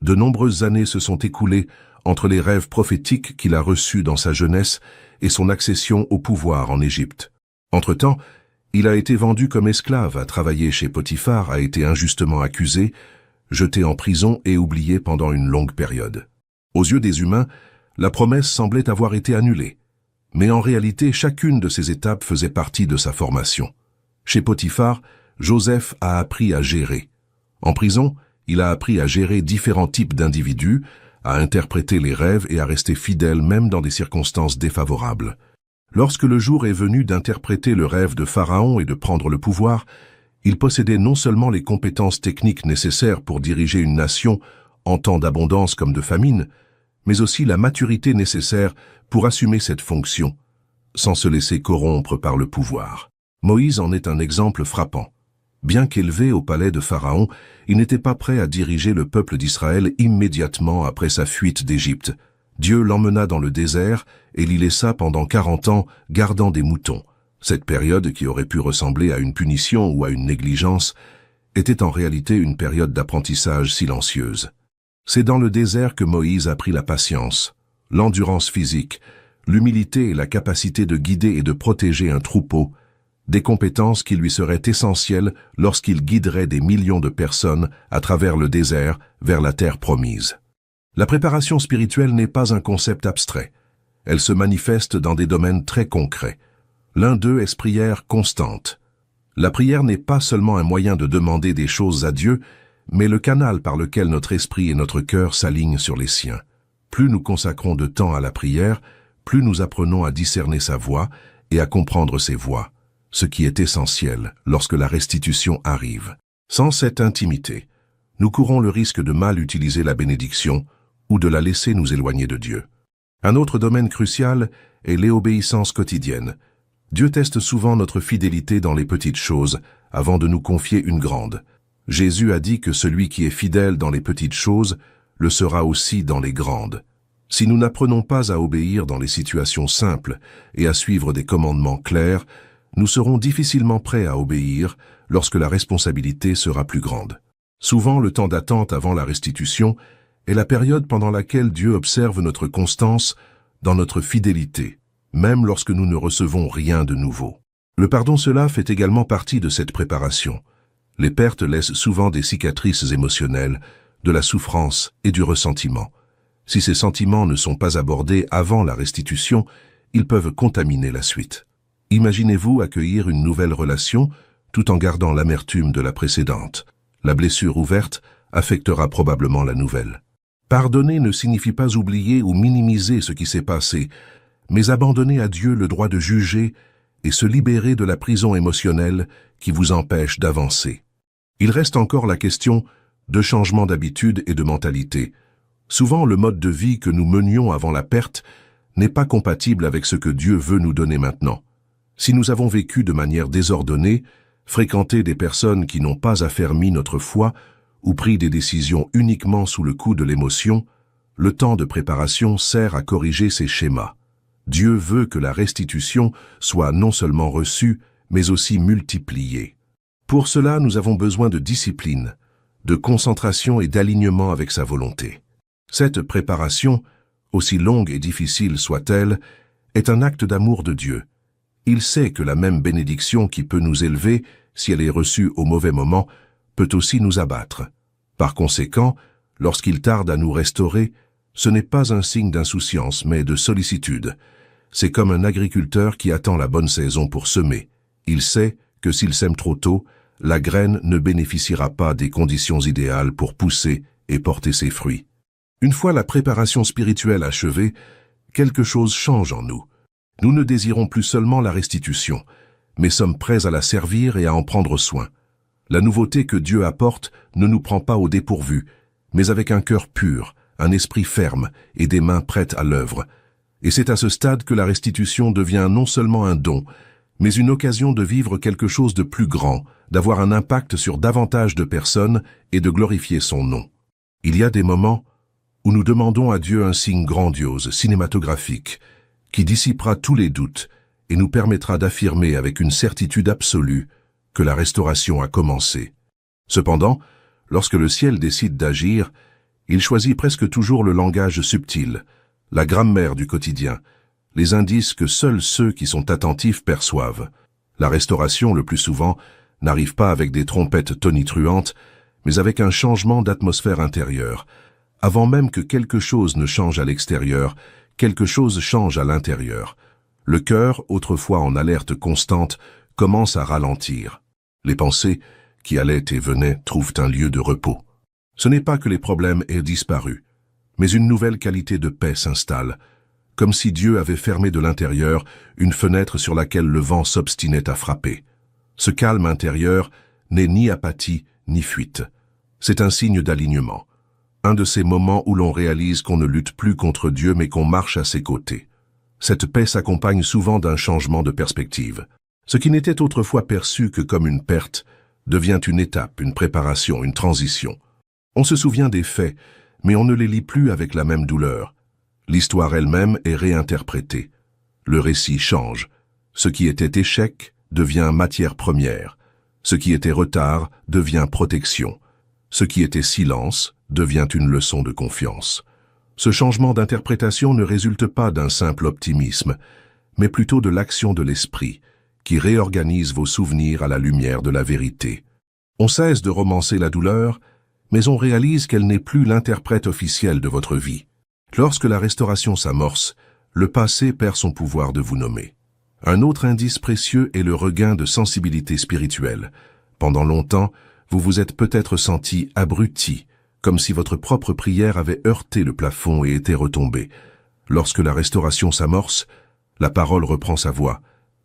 De nombreuses années se sont écoulées entre les rêves prophétiques qu'il a reçus dans sa jeunesse et son accession au pouvoir en Égypte. Entre-temps, il a été vendu comme esclave à travailler chez Potiphar, a été injustement accusé, jeté en prison et oublié pendant une longue période. Aux yeux des humains, la promesse semblait avoir été annulée. Mais en réalité, chacune de ces étapes faisait partie de sa formation. Chez Potiphar, Joseph a appris à gérer. En prison, il a appris à gérer différents types d'individus, à interpréter les rêves et à rester fidèle même dans des circonstances défavorables. Lorsque le jour est venu d'interpréter le rêve de Pharaon et de prendre le pouvoir, il possédait non seulement les compétences techniques nécessaires pour diriger une nation en temps d'abondance comme de famine, mais aussi la maturité nécessaire pour assumer cette fonction, sans se laisser corrompre par le pouvoir. Moïse en est un exemple frappant. Bien qu'élevé au palais de Pharaon, il n'était pas prêt à diriger le peuple d'Israël immédiatement après sa fuite d'Égypte. Dieu l'emmena dans le désert et l'y laissa pendant 40 ans gardant des moutons. Cette période, qui aurait pu ressembler à une punition ou à une négligence, était en réalité une période d'apprentissage silencieuse. C'est dans le désert que Moïse apprit la patience, l'endurance physique, l'humilité et la capacité de guider et de protéger un troupeau, des compétences qui lui seraient essentielles lorsqu'il guiderait des millions de personnes à travers le désert vers la terre promise. La préparation spirituelle n'est pas un concept abstrait. Elle se manifeste dans des domaines très concrets. L'un d'eux est prière constante. La prière n'est pas seulement un moyen de demander des choses à Dieu, mais le canal par lequel notre esprit et notre cœur s'alignent sur les siens. Plus nous consacrons de temps à la prière, plus nous apprenons à discerner sa voix et à comprendre ses voies, ce qui est essentiel lorsque la restitution arrive. Sans cette intimité, nous courons le risque de mal utiliser la bénédiction ou de la laisser nous éloigner de Dieu. Un autre domaine crucial est l'obéissance quotidienne. Dieu teste souvent notre fidélité dans les petites choses, avant de nous confier une grande. Jésus a dit que celui qui est fidèle dans les petites choses le sera aussi dans les grandes. Si nous n'apprenons pas à obéir dans les situations simples et à suivre des commandements clairs, nous serons difficilement prêts à obéir lorsque la responsabilité sera plus grande. Souvent, le temps d'attente avant la restitution est la période pendant laquelle Dieu observe notre constance dans notre fidélité, même lorsque nous ne recevons rien de nouveau. Le pardon, cela fait également partie de cette préparation. Les pertes laissent souvent des cicatrices émotionnelles, de la souffrance et du ressentiment. Si ces sentiments ne sont pas abordés avant la restitution, ils peuvent contaminer la suite. Imaginez-vous accueillir une nouvelle relation tout en gardant l'amertume de la précédente. La blessure ouverte affectera probablement la nouvelle. Pardonner ne signifie pas oublier ou minimiser ce qui s'est passé, mais abandonner à Dieu le droit de juger et se libérer de la prison émotionnelle qui vous empêche d'avancer. Il reste encore la question de changement d'habitude et de mentalité. Souvent, le mode de vie que nous menions avant la perte n'est pas compatible avec ce que Dieu veut nous donner maintenant. Si nous avons vécu de manière désordonnée, fréquenté des personnes qui n'ont pas affermi notre foi ou pris des décisions uniquement sous le coup de l'émotion, le temps de préparation sert à corriger ces schémas. Dieu veut que la restitution soit non seulement reçue, mais aussi multipliée. Pour cela, nous avons besoin de discipline, de concentration et d'alignement avec sa volonté. Cette préparation, aussi longue et difficile soit-elle, est un acte d'amour de Dieu. Il sait que la même bénédiction qui peut nous élever, si elle est reçue au mauvais moment, peut aussi nous abattre. Par conséquent, lorsqu'il tarde à nous restaurer, ce n'est pas un signe d'insouciance, mais de sollicitude. C'est comme un agriculteur qui attend la bonne saison pour semer. Il sait que s'il sème trop tôt, la graine ne bénéficiera pas des conditions idéales pour pousser et porter ses fruits. Une fois la préparation spirituelle achevée, quelque chose change en nous. Nous ne désirons plus seulement la restitution, mais sommes prêts à la servir et à en prendre soin. La nouveauté que Dieu apporte ne nous prend pas au dépourvu, mais avec un cœur pur, un esprit ferme et des mains prêtes à l'œuvre. Et c'est à ce stade que la restitution devient non seulement un don, mais une occasion de vivre quelque chose de plus grand, d'avoir un impact sur davantage de personnes et de glorifier son nom. Il y a des moments où nous demandons à Dieu un signe grandiose, cinématographique, qui dissipera tous les doutes et nous permettra d'affirmer avec une certitude absolue que la restauration a commencé. Cependant, lorsque le ciel décide d'agir, il choisit presque toujours le langage subtil, la grammaire du quotidien, les indices que seuls ceux qui sont attentifs perçoivent. La restauration, le plus souvent, n'arrive pas avec des trompettes tonitruantes, mais avec un changement d'atmosphère intérieure. Avant même que quelque chose ne change à l'extérieur, quelque chose change à l'intérieur. Le cœur, autrefois en alerte constante, commence à ralentir. Les pensées, qui allaient et venaient, trouvent un lieu de repos. Ce n'est pas que les problèmes aient disparu, mais une nouvelle qualité de paix s'installe, comme si Dieu avait fermé de l'intérieur une fenêtre sur laquelle le vent s'obstinait à frapper. Ce calme intérieur n'est ni apathie ni fuite. C'est un signe d'alignement. Un de ces moments où l'on réalise qu'on ne lutte plus contre Dieu mais qu'on marche à ses côtés. Cette paix s'accompagne souvent d'un changement de perspective. Ce qui n'était autrefois perçu que comme une perte devient une étape, une préparation, une transition. On se souvient des faits, mais on ne les lit plus avec la même douleur. L'histoire elle-même est réinterprétée. Le récit change. Ce qui était échec devient matière première. Ce qui était retard devient protection. Ce qui était silence devient une leçon de confiance. Ce changement d'interprétation ne résulte pas d'un simple optimisme, mais plutôt de l'action de l'esprit, qui réorganise vos souvenirs à la lumière de la vérité. On cesse de romancer la douleur, mais on réalise qu'elle n'est plus l'interprète officiel de votre vie. Lorsque la restauration s'amorce, le passé perd son pouvoir de vous nommer. Un autre indice précieux est le regain de sensibilité spirituelle. Pendant longtemps, vous vous êtes peut-être senti abruti, comme si votre propre prière avait heurté le plafond et était retombée. Lorsque la restauration s'amorce, la parole reprend sa voix.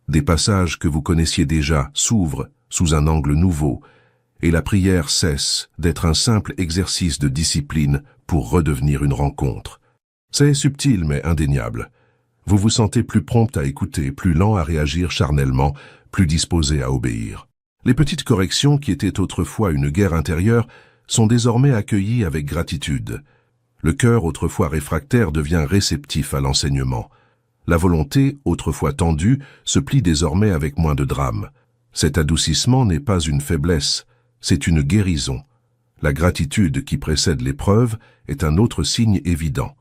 Des passages que vous connaissiez déjà s'ouvrent sous un angle nouveau, et la prière cesse d'être un simple exercice de discipline pour redevenir une rencontre. C'est subtil mais indéniable. Vous vous sentez plus prompt à écouter, plus lent à réagir charnellement, plus disposé à obéir. Les petites corrections qui étaient autrefois une guerre intérieure sont désormais accueillies avec gratitude. Le cœur autrefois réfractaire devient réceptif à l'enseignement. La volonté, autrefois tendue, se plie désormais avec moins de drame. Cet adoucissement n'est pas une faiblesse, c'est une guérison. La gratitude qui précède l'épreuve est un autre signe évident.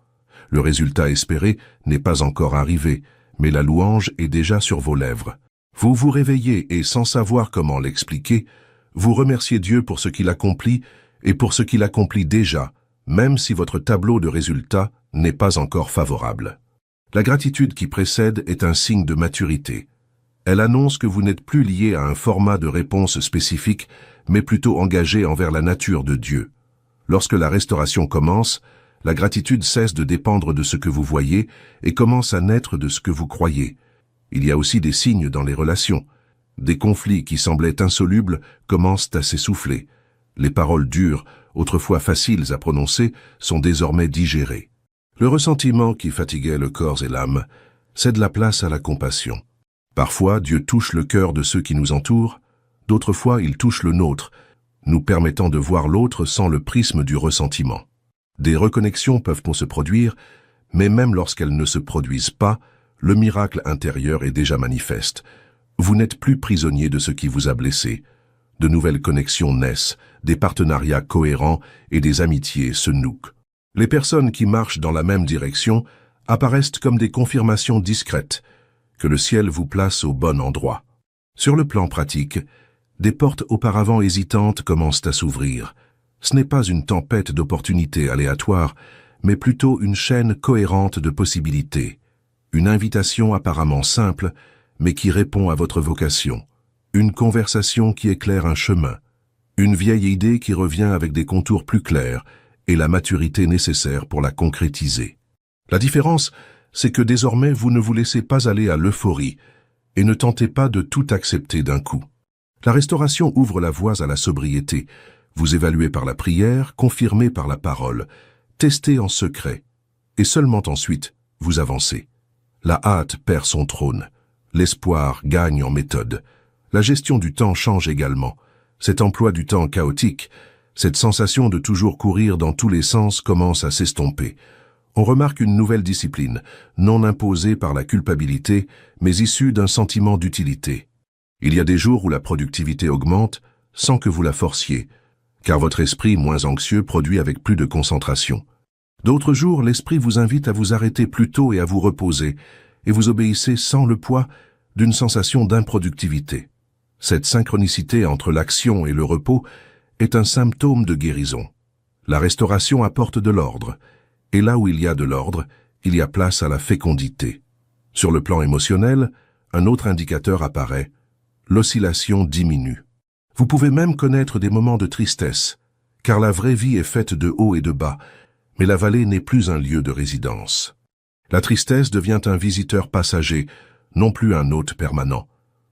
Le résultat espéré n'est pas encore arrivé, mais la louange est déjà sur vos lèvres. Vous vous réveillez et, sans savoir comment l'expliquer, vous remerciez Dieu pour ce qu'il accomplit et pour ce qu'il accomplit déjà, même si votre tableau de résultats n'est pas encore favorable. La gratitude qui précède est un signe de maturité. Elle annonce que vous n'êtes plus lié à un format de réponse spécifique, mais plutôt engagé envers la nature de Dieu. Lorsque la restauration commence, la gratitude cesse de dépendre de ce que vous voyez et commence à naître de ce que vous croyez. Il y a aussi des signes dans les relations. Des conflits qui semblaient insolubles commencent à s'essouffler. Les paroles dures, autrefois faciles à prononcer, sont désormais digérées. Le ressentiment qui fatiguait le corps et l'âme cède la place à la compassion. Parfois, Dieu touche le cœur de ceux qui nous entourent, d'autres fois, il touche le nôtre, nous permettant de voir l'autre sans le prisme du ressentiment. Des reconnexions peuvent se produire, mais même lorsqu'elles ne se produisent pas, le miracle intérieur est déjà manifeste. Vous n'êtes plus prisonnier de ce qui vous a blessé. De nouvelles connexions naissent, des partenariats cohérents et des amitiés se nouent. Les personnes qui marchent dans la même direction apparaissent comme des confirmations discrètes que le ciel vous place au bon endroit. Sur le plan pratique, des portes auparavant hésitantes commencent à s'ouvrir. Ce n'est pas une tempête d'opportunités aléatoires, mais plutôt une chaîne cohérente de possibilités. Une invitation apparemment simple, mais qui répond à votre vocation. Une conversation qui éclaire un chemin. Une vieille idée qui revient avec des contours plus clairs et la maturité nécessaire pour la concrétiser. La différence, c'est que désormais vous ne vous laissez pas aller à l'euphorie et ne tentez pas de tout accepter d'un coup. La restauration ouvre la voie à la sobriété. Vous évaluez par la prière, confirmez par la parole, testez en secret, et seulement ensuite, vous avancez. La hâte perd son trône. L'espoir gagne en méthode. La gestion du temps change également. Cet emploi du temps chaotique, cette sensation de toujours courir dans tous les sens commence à s'estomper. On remarque une nouvelle discipline, non imposée par la culpabilité, mais issue d'un sentiment d'utilité. Il y a des jours où la productivité augmente sans que vous la forciez, car votre esprit moins anxieux produit avec plus de concentration. D'autres jours, l'esprit vous invite à vous arrêter plus tôt et à vous reposer, et vous obéissez sans le poids d'une sensation d'improductivité. Cette synchronicité entre l'action et le repos est un symptôme de guérison. La restauration apporte de l'ordre, et là où il y a de l'ordre, il y a place à la fécondité. Sur le plan émotionnel, un autre indicateur apparaît, l'oscillation diminue. Vous pouvez même connaître des moments de tristesse, car la vraie vie est faite de hauts et de bas, mais la vallée n'est plus un lieu de résidence. La tristesse devient un visiteur passager, non plus un hôte permanent.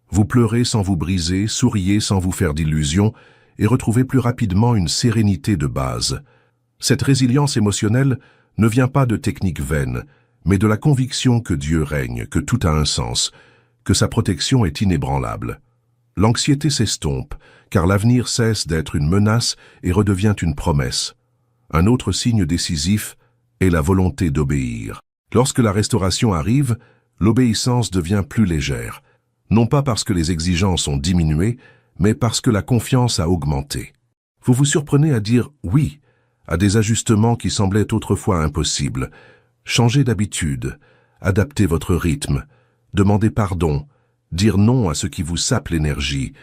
Vous pleurez sans vous briser, souriez sans vous faire d'illusions, et retrouvez plus rapidement une sérénité de base. Cette résilience émotionnelle ne vient pas de techniques vaines, mais de la conviction que Dieu règne, que tout a un sens, que sa protection est inébranlable. L'anxiété s'estompe, car l'avenir cesse d'être une menace et redevient une promesse. Un autre signe décisif est la volonté d'obéir. Lorsque la restauration arrive, l'obéissance devient plus légère, non pas parce que les exigences ont diminué, mais parce que la confiance a augmenté. Vous vous surprenez à dire « oui » à des ajustements qui semblaient autrefois impossibles. Changez d'habitude, adaptez votre rythme, demandez pardon, dire non à ce qui vous sape l'énergie,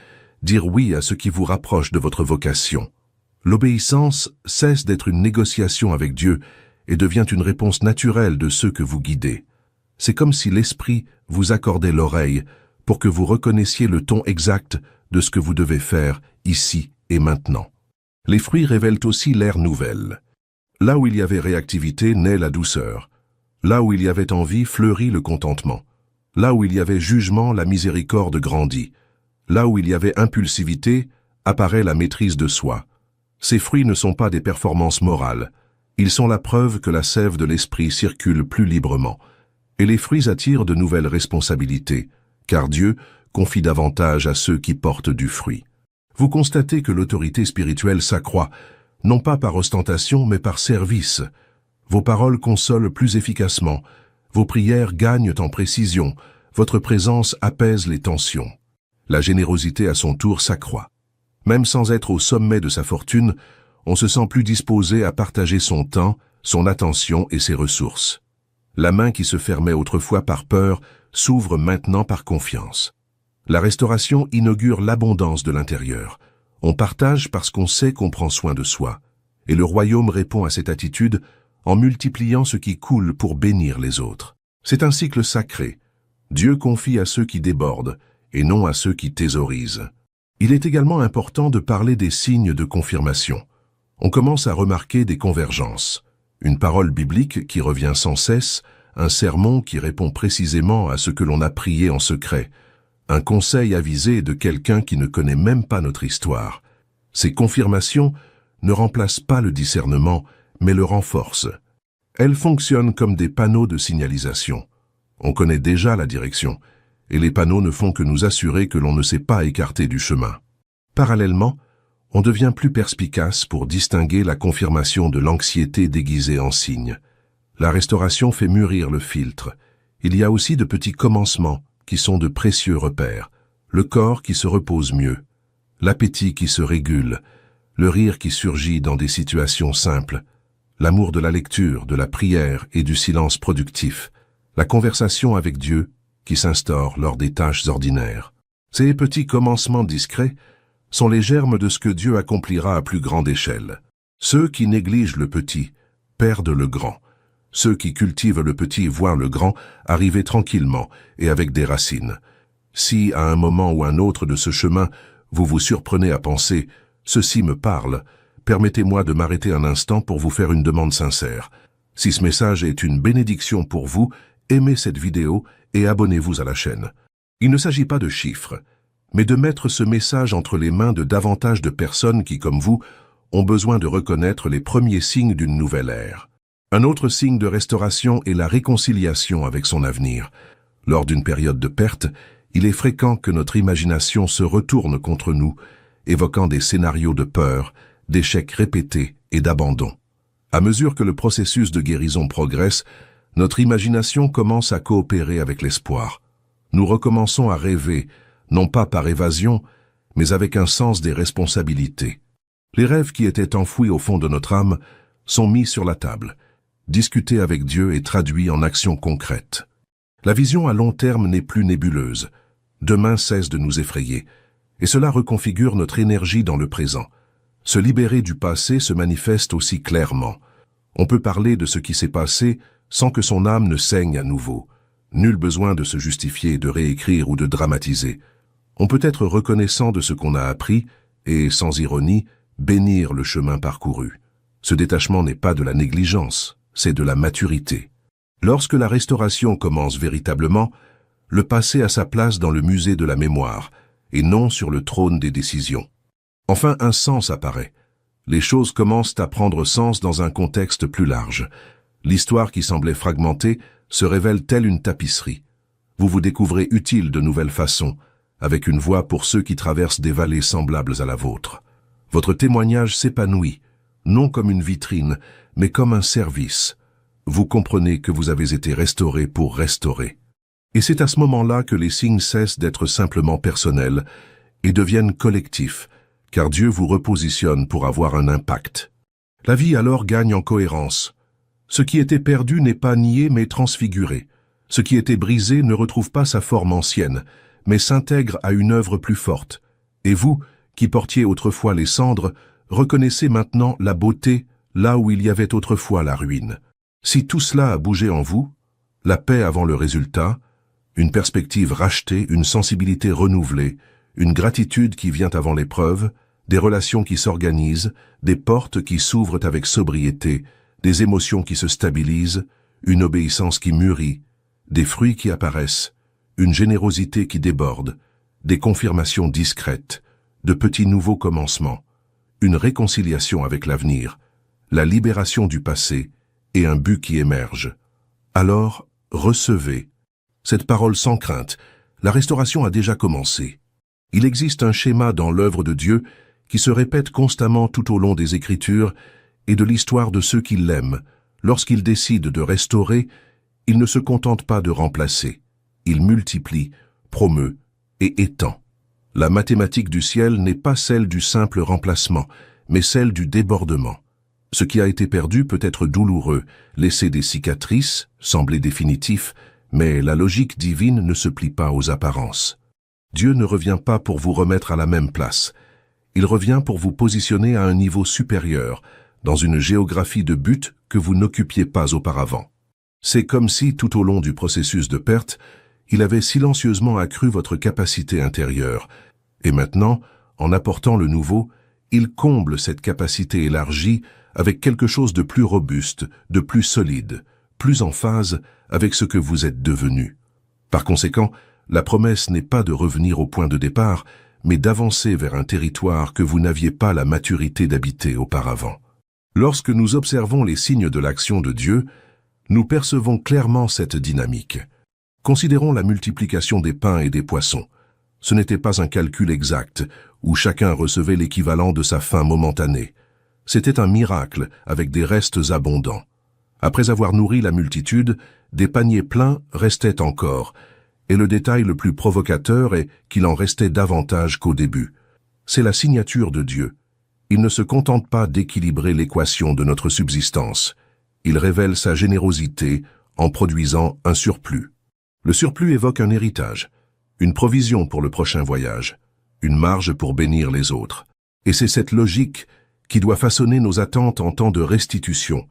dire oui à ce qui vous rapproche de votre vocation. L'obéissance cesse d'être une négociation avec Dieu et devient une réponse naturelle de ceux que vous guidez. C'est comme si l'esprit vous accordait l'oreille pour que vous reconnaissiez le ton exact de ce que vous devez faire ici et maintenant. Les fruits révèlent aussi l'ère nouvelle. Là où il y avait réactivité naît la douceur. Là où il y avait envie fleurit le contentement. Là où il y avait jugement, la miséricorde grandit. Là où il y avait impulsivité, apparaît la maîtrise de soi. Ces fruits ne sont pas des performances morales. Ils sont la preuve que la sève de l'esprit circule plus librement. Et les fruits attirent de nouvelles responsabilités, car Dieu confie davantage à ceux qui portent du fruit. Vous constatez que l'autorité spirituelle s'accroît, non pas par ostentation, mais par service. Vos paroles consolent plus efficacement, vos prières gagnent en précision, votre présence apaise les tensions. La générosité à son tour s'accroît. Même sans être au sommet de sa fortune, on se sent plus disposé à partager son temps, son attention et ses ressources. La main qui se fermait autrefois par peur s'ouvre maintenant par confiance. La restauration inaugure l'abondance de l'intérieur. On partage parce qu'on sait qu'on prend soin de soi. Et le royaume répond à cette attitude en multipliant ce qui coule pour bénir les autres. C'est un cycle sacré. Dieu confie à ceux qui débordent et non à ceux qui thésaurisent. Il est également important de parler des signes de confirmation. On commence à remarquer des convergences. Une parole biblique qui revient sans cesse, un sermon qui répond précisément à ce que l'on a prié en secret, un conseil avisé de quelqu'un qui ne connaît même pas notre histoire. Ces confirmations ne remplacent pas le discernement, mais le renforcent. Elles fonctionnent comme des panneaux de signalisation. On connaît déjà la direction, et les panneaux ne font que nous assurer que l'on ne s'est pas écarté du chemin. Parallèlement, on devient plus perspicace pour distinguer la confirmation de l'anxiété déguisée en signe. La restauration fait mûrir le filtre. Il y a aussi de petits commencements qui sont de précieux repères. Le corps qui se repose mieux, l'appétit qui se régule, le rire qui surgit dans des situations simples, l'amour de la lecture, de la prière et du silence productif, la conversation avec Dieu qui s'instaure lors des tâches ordinaires. Ces petits commencements discrets sont les germes de ce que Dieu accomplira à plus grande échelle. Ceux qui négligent le petit perdent le grand. Ceux qui cultivent le petit voient le grand arriver tranquillement et avec des racines. Si, à un moment ou un autre de ce chemin, vous vous surprenez à penser « Ceci me parle », permettez-moi de m'arrêter un instant pour vous faire une demande sincère. Si ce message est une bénédiction pour vous, aimez cette vidéo et abonnez-vous à la chaîne. Il ne s'agit pas de chiffres, mais de mettre ce message entre les mains de davantage de personnes qui, comme vous, ont besoin de reconnaître les premiers signes d'une nouvelle ère. Un autre signe de restauration est la réconciliation avec son avenir. Lors d'une période de perte, il est fréquent que notre imagination se retourne contre nous, évoquant des scénarios de peur, d'échecs répétés et d'abandon. À mesure que le processus de guérison progresse, notre imagination commence à coopérer avec l'espoir. Nous recommençons à rêver, non pas par évasion, mais avec un sens des responsabilités. Les rêves qui étaient enfouis au fond de notre âme sont mis sur la table, discutés avec Dieu et traduits en actions concrètes. La vision à long terme n'est plus nébuleuse. Demain cesse de nous effrayer, et cela reconfigure notre énergie dans le présent. Se libérer du passé se manifeste aussi clairement. On peut parler de ce qui s'est passé sans que son âme ne saigne à nouveau. Nul besoin de se justifier, de réécrire ou de dramatiser. On peut être reconnaissant de ce qu'on a appris et, sans ironie, bénir le chemin parcouru. Ce détachement n'est pas de la négligence, c'est de la maturité. Lorsque la restauration commence véritablement, le passé a sa place dans le musée de la mémoire et non sur le trône des décisions. Enfin, un sens apparaît. Les choses commencent à prendre sens dans un contexte plus large. L'histoire qui semblait fragmentée se révèle telle une tapisserie. Vous vous découvrez utile de nouvelles façons, avec une voix pour ceux qui traversent des vallées semblables à la vôtre. Votre témoignage s'épanouit, non comme une vitrine, mais comme un service. Vous comprenez que vous avez été restauré pour restaurer. Et c'est à ce moment-là que les signes cessent d'être simplement personnels et deviennent collectifs, car Dieu vous repositionne pour avoir un impact. La vie alors gagne en cohérence. Ce qui était perdu n'est pas nié mais transfiguré. Ce qui était brisé ne retrouve pas sa forme ancienne, mais s'intègre à une œuvre plus forte. Et vous, qui portiez autrefois les cendres, reconnaissez maintenant la beauté là où il y avait autrefois la ruine. Si tout cela a bougé en vous, la paix avant le résultat, une perspective rachetée, une sensibilité renouvelée, une gratitude qui vient avant l'épreuve, des relations qui s'organisent, des portes qui s'ouvrent avec sobriété, des émotions qui se stabilisent, une obéissance qui mûrit, des fruits qui apparaissent, une générosité qui déborde, des confirmations discrètes, de petits nouveaux commencements, une réconciliation avec l'avenir, la libération du passé et un but qui émerge. Alors, recevez cette parole sans crainte. La restauration a déjà commencé. Il existe un schéma dans l'œuvre de Dieu qui se répète constamment tout au long des Écritures et de l'histoire de ceux qui l'aiment. Lorsqu'il décide de restaurer, il ne se contente pas de remplacer. Il multiplie, promeut et étend. La mathématique du ciel n'est pas celle du simple remplacement, mais celle du débordement. Ce qui a été perdu peut être douloureux, laisser des cicatrices, sembler définitif, mais la logique divine ne se plie pas aux apparences. Dieu ne revient pas pour vous remettre à la même place. Il revient pour vous positionner à un niveau supérieur, dans une géographie de but que vous n'occupiez pas auparavant. C'est comme si, tout au long du processus de perte, il avait silencieusement accru votre capacité intérieure. Et maintenant, en apportant le nouveau, il comble cette capacité élargie avec quelque chose de plus robuste, de plus solide, plus en phase avec ce que vous êtes devenu. Par conséquent, la promesse n'est pas de revenir au point de départ, mais d'avancer vers un territoire que vous n'aviez pas la maturité d'habiter auparavant. Lorsque nous observons les signes de l'action de Dieu, nous percevons clairement cette dynamique. Considérons la multiplication des pains et des poissons. Ce n'était pas un calcul exact, où chacun recevait l'équivalent de sa faim momentanée. C'était un miracle avec des restes abondants. Après avoir nourri la multitude, des paniers pleins restaient encore, et le détail le plus provocateur est qu'il en restait davantage qu'au début. C'est la signature de Dieu. Il ne se contente pas d'équilibrer l'équation de notre subsistance. Il révèle sa générosité en produisant un surplus. Le surplus évoque un héritage, une provision pour le prochain voyage, une marge pour bénir les autres. Et c'est cette logique qui doit façonner nos attentes en temps de restitution.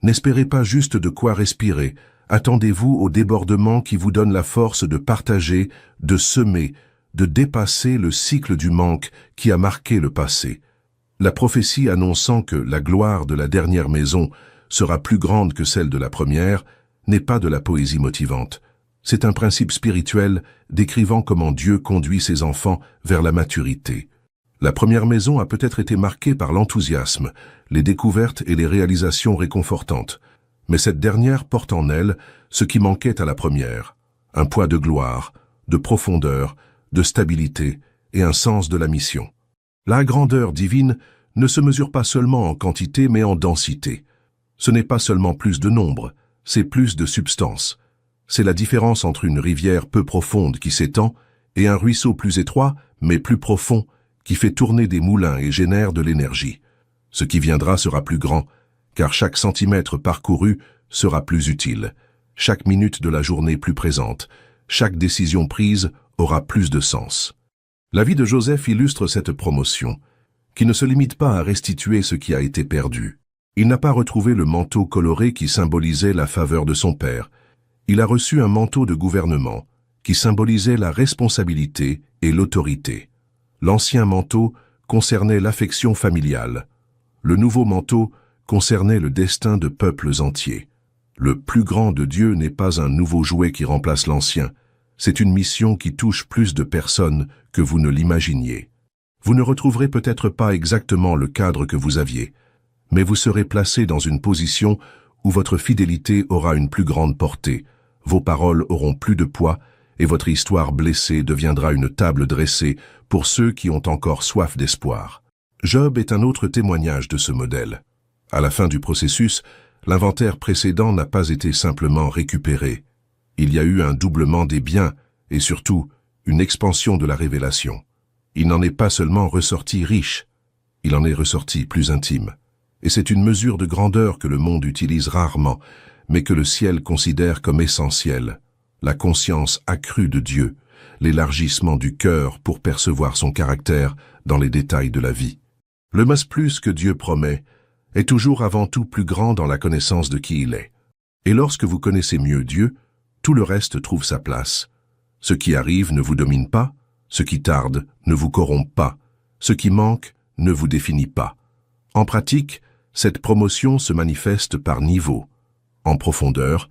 N'espérez pas juste de quoi respirer, attendez-vous au débordement qui vous donne la force de partager, de semer, de dépasser le cycle du manque qui a marqué le passé. La prophétie annonçant que la gloire de la dernière maison sera plus grande que celle de la première n'est pas de la poésie motivante. C'est un principe spirituel décrivant comment Dieu conduit ses enfants vers la maturité. La première maison a peut-être été marquée par l'enthousiasme, les découvertes et les réalisations réconfortantes. Mais cette dernière porte en elle ce qui manquait à la première, un poids de gloire, de profondeur, de stabilité et un sens de la mission. La grandeur divine ne se mesure pas seulement en quantité mais en densité. Ce n'est pas seulement plus de nombre, c'est plus de substance. C'est la différence entre une rivière peu profonde qui s'étend et un ruisseau plus étroit mais plus profond qui fait tourner des moulins et génère de l'énergie. Ce qui viendra sera plus grand, car chaque centimètre parcouru sera plus utile, chaque minute de la journée plus présente, chaque décision prise aura plus de sens. La vie de Joseph illustre cette promotion, qui ne se limite pas à restituer ce qui a été perdu. Il n'a pas retrouvé le manteau coloré qui symbolisait la faveur de son père. Il a reçu un manteau de gouvernement, qui symbolisait la responsabilité et l'autorité. L'ancien manteau concernait l'affection familiale. Le nouveau manteau concernait le destin de peuples entiers. Le plus grand de Dieu n'est pas un nouveau jouet qui remplace l'ancien. C'est une mission qui touche plus de personnes que vous ne l'imaginiez. Vous ne retrouverez peut-être pas exactement le cadre que vous aviez, mais vous serez placé dans une position où votre fidélité aura une plus grande portée, vos paroles auront plus de poids et votre histoire blessée deviendra une table dressée pour ceux qui ont encore soif d'espoir. Job est un autre témoignage de ce modèle. À la fin du processus, l'inventaire précédent n'a pas été simplement récupéré. Il y a eu un doublement des biens et surtout une expansion de la révélation. Il n'en est pas seulement ressorti riche, il en est ressorti plus intime. Et c'est une mesure de grandeur que le monde utilise rarement, mais que le ciel considère comme essentielle. La conscience accrue de Dieu, l'élargissement du cœur pour percevoir son caractère dans les détails de la vie. Le mas plus que Dieu promet est toujours avant tout plus grand dans la connaissance de qui il est. Et lorsque vous connaissez mieux Dieu, tout le reste trouve sa place. Ce qui arrive ne vous domine pas, ce qui tarde ne vous corrompt pas, ce qui manque ne vous définit pas. En pratique, cette promotion se manifeste par niveau. En profondeur,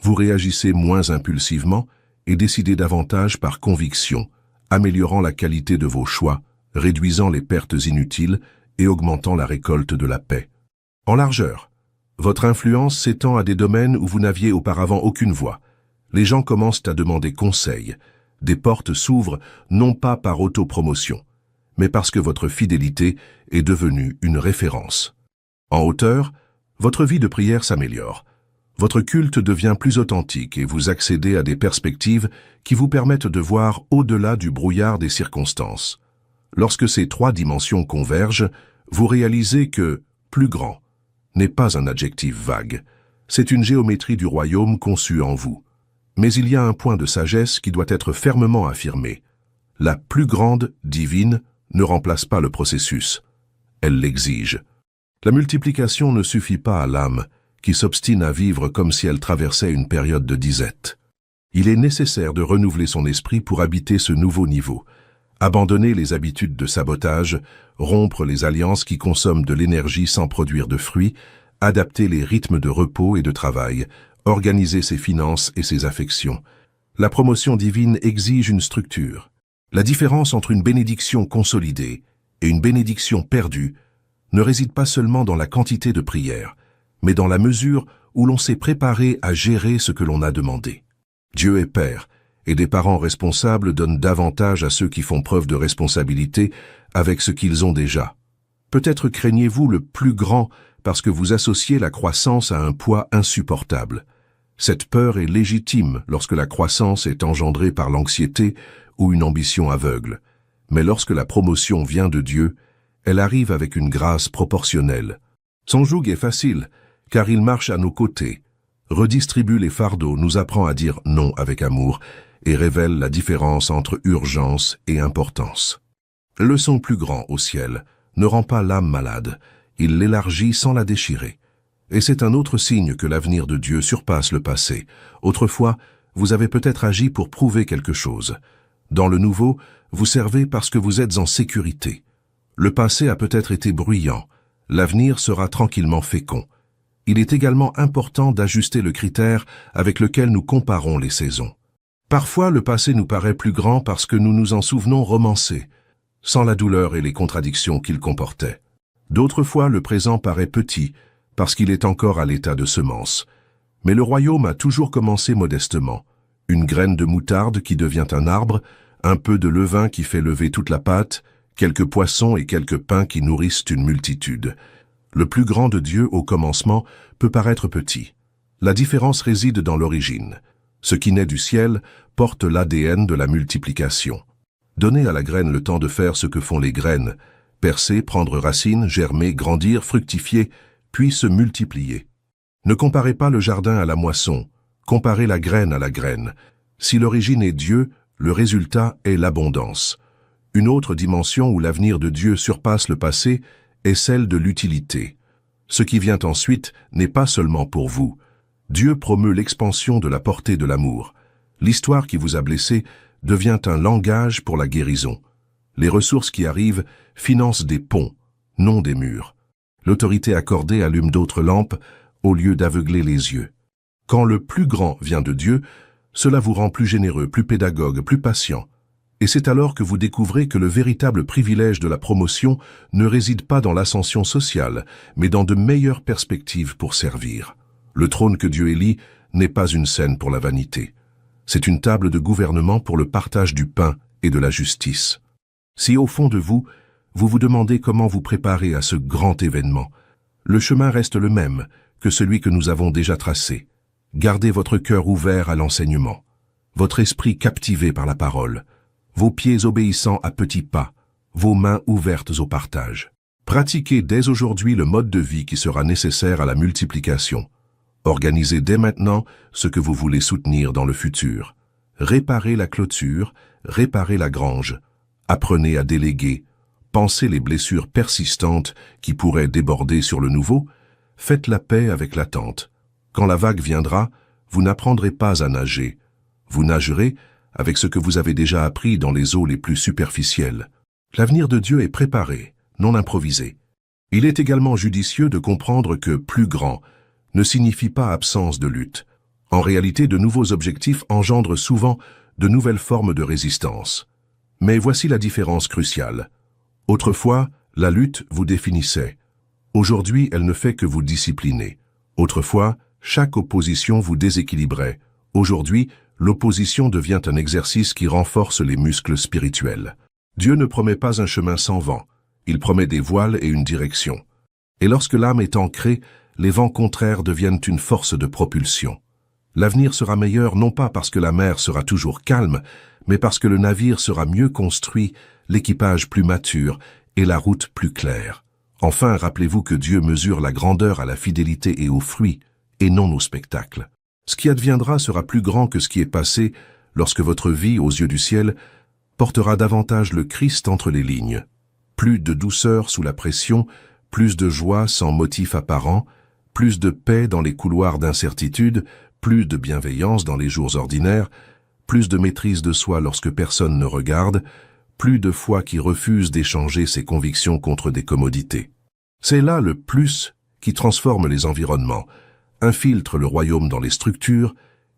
vous réagissez moins impulsivement et décidez davantage par conviction, améliorant la qualité de vos choix, réduisant les pertes inutiles et augmentant la récolte de la paix. En largeur, votre influence s'étend à des domaines où vous n'aviez auparavant aucune voix. Les gens commencent à demander conseil, des portes s'ouvrent non pas par autopromotion, mais parce que votre fidélité est devenue une référence. En hauteur, votre vie de prière s'améliore. Votre culte devient plus authentique et vous accédez à des perspectives qui vous permettent de voir au-delà du brouillard des circonstances. Lorsque ces trois dimensions convergent, vous réalisez que « plus grand » n'est pas un adjectif vague. C'est une géométrie du royaume conçue en vous. Mais il y a un point de sagesse qui doit être fermement affirmé. La plus grande divine ne remplace pas le processus. Elle l'exige. La multiplication ne suffit pas à l'âme, qui s'obstine à vivre comme si elle traversait une période de disette. Il est nécessaire de renouveler son esprit pour habiter ce nouveau niveau, abandonner les habitudes de sabotage, rompre les alliances qui consomment de l'énergie sans produire de fruits, adapter les rythmes de repos et de travail, organiser ses finances et ses affections. La promotion divine exige une structure. La différence entre une bénédiction consolidée et une bénédiction perdue ne réside pas seulement dans la quantité de prières, mais dans la mesure où l'on s'est préparé à gérer ce que l'on a demandé. Dieu est Père, et des parents responsables donnent davantage à ceux qui font preuve de responsabilité avec ce qu'ils ont déjà. Peut-être craignez-vous le plus grand parce que vous associez la croissance à un poids insupportable. Cette peur est légitime lorsque la croissance est engendrée par l'anxiété ou une ambition aveugle. Mais lorsque la promotion vient de Dieu, elle arrive avec une grâce proportionnelle. Son joug est facile, car il marche à nos côtés, redistribue les fardeaux, nous apprend à dire non avec amour et révèle la différence entre urgence et importance. Le son plus grand au ciel ne rend pas l'âme malade, il l'élargit sans la déchirer. Et c'est un autre signe que l'avenir de Dieu surpasse le passé. Autrefois, vous avez peut-être agi pour prouver quelque chose. Dans le nouveau, vous servez parce que vous êtes en sécurité. Le passé a peut-être été bruyant, l'avenir sera tranquillement fécond. Il est également important d'ajuster le critère avec lequel nous comparons les saisons. Parfois, le passé nous paraît plus grand parce que nous nous en souvenons romancé, sans la douleur et les contradictions qu'il comportait. D'autres fois, le présent paraît petit, parce qu'il est encore à l'état de semence. Mais le royaume a toujours commencé modestement. Une graine de moutarde qui devient un arbre, un peu de levain qui fait lever toute la pâte, quelques poissons et quelques pains qui nourrissent une multitude. Le plus grand de Dieu au commencement peut paraître petit. La différence réside dans l'origine. Ce qui naît du ciel porte l'ADN de la multiplication. Donnez à la graine le temps de faire ce que font les graines, percer, prendre racine, germer, grandir, fructifier, puis se multiplier. Ne comparez pas le jardin à la moisson, comparez la graine à la graine. Si l'origine est Dieu, le résultat est l'abondance. Une autre dimension où l'avenir de Dieu surpasse le passé est celle de l'utilité. Ce qui vient ensuite n'est pas seulement pour vous. Dieu promeut l'expansion de la portée de l'amour. L'histoire qui vous a blessé devient un langage pour la guérison. Les ressources qui arrivent financent des ponts, non des murs. L'autorité accordée allume d'autres lampes au lieu d'aveugler les yeux. Quand le plus grand vient de Dieu, cela vous rend plus généreux, plus pédagogue, plus patient. Et c'est alors que vous découvrez que le véritable privilège de la promotion ne réside pas dans l'ascension sociale, mais dans de meilleures perspectives pour servir. Le trône que Dieu élit n'est pas une scène pour la vanité. C'est une table de gouvernement pour le partage du pain et de la justice. Si au fond de vous, vous vous demandez comment vous préparer à ce grand événement, le chemin reste le même que celui que nous avons déjà tracé. Gardez votre cœur ouvert à l'enseignement, votre esprit captivé par la parole, vos pieds obéissant à petits pas, vos mains ouvertes au partage. Pratiquez dès aujourd'hui le mode de vie qui sera nécessaire à la multiplication. Organisez dès maintenant ce que vous voulez soutenir dans le futur. Réparez la clôture, réparez la grange. Apprenez à déléguer. Pensez les blessures persistantes qui pourraient déborder sur le nouveau. Faites la paix avec l'attente. Quand la vague viendra, vous n'apprendrez pas à nager. Vous nagerez avec ce que vous avez déjà appris dans les eaux les plus superficielles. L'avenir de Dieu est préparé, non improvisé. Il est également judicieux de comprendre que plus grand ne signifie pas absence de lutte. En réalité, de nouveaux objectifs engendrent souvent de nouvelles formes de résistance. Mais voici la différence cruciale. Autrefois, la lutte vous définissait. Aujourd'hui, elle ne fait que vous discipliner. Autrefois, chaque opposition vous déséquilibrait. Aujourd'hui, l'opposition devient un exercice qui renforce les muscles spirituels. Dieu ne promet pas un chemin sans vent, il promet des voiles et une direction. Et lorsque l'âme est ancrée, les vents contraires deviennent une force de propulsion. L'avenir sera meilleur non pas parce que la mer sera toujours calme, mais parce que le navire sera mieux construit, l'équipage plus mature et la route plus claire. Enfin, rappelez-vous que Dieu mesure la grandeur à la fidélité et aux fruits, et non au spectacle. Ce qui adviendra sera plus grand que ce qui est passé lorsque votre vie, aux yeux du ciel, portera davantage le Christ entre les lignes. Plus de douceur sous la pression, plus de joie sans motif apparent, plus de paix dans les couloirs d'incertitude, plus de bienveillance dans les jours ordinaires, plus de maîtrise de soi lorsque personne ne regarde, plus de foi qui refuse d'échanger ses convictions contre des commodités. C'est là le plus qui transforme les environnements, infiltre le royaume dans les structures,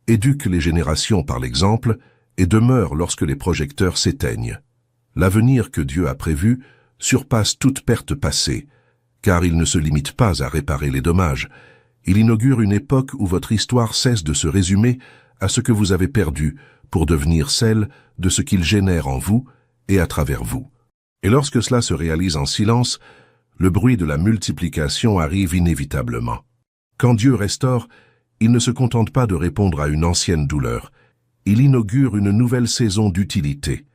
éduque les générations par l'exemple et demeure lorsque les projecteurs s'éteignent. L'avenir que Dieu a prévu surpasse toute perte passée, car il ne se limite pas à réparer les dommages. Il inaugure une époque où votre histoire cesse de se résumer à ce que vous avez perdu pour devenir celle de ce qu'il génère en vous et à travers vous. Et lorsque cela se réalise en silence, le bruit de la multiplication arrive inévitablement. Quand Dieu restaure, il ne se contente pas de répondre à une ancienne douleur. Il inaugure une nouvelle saison d'utilité.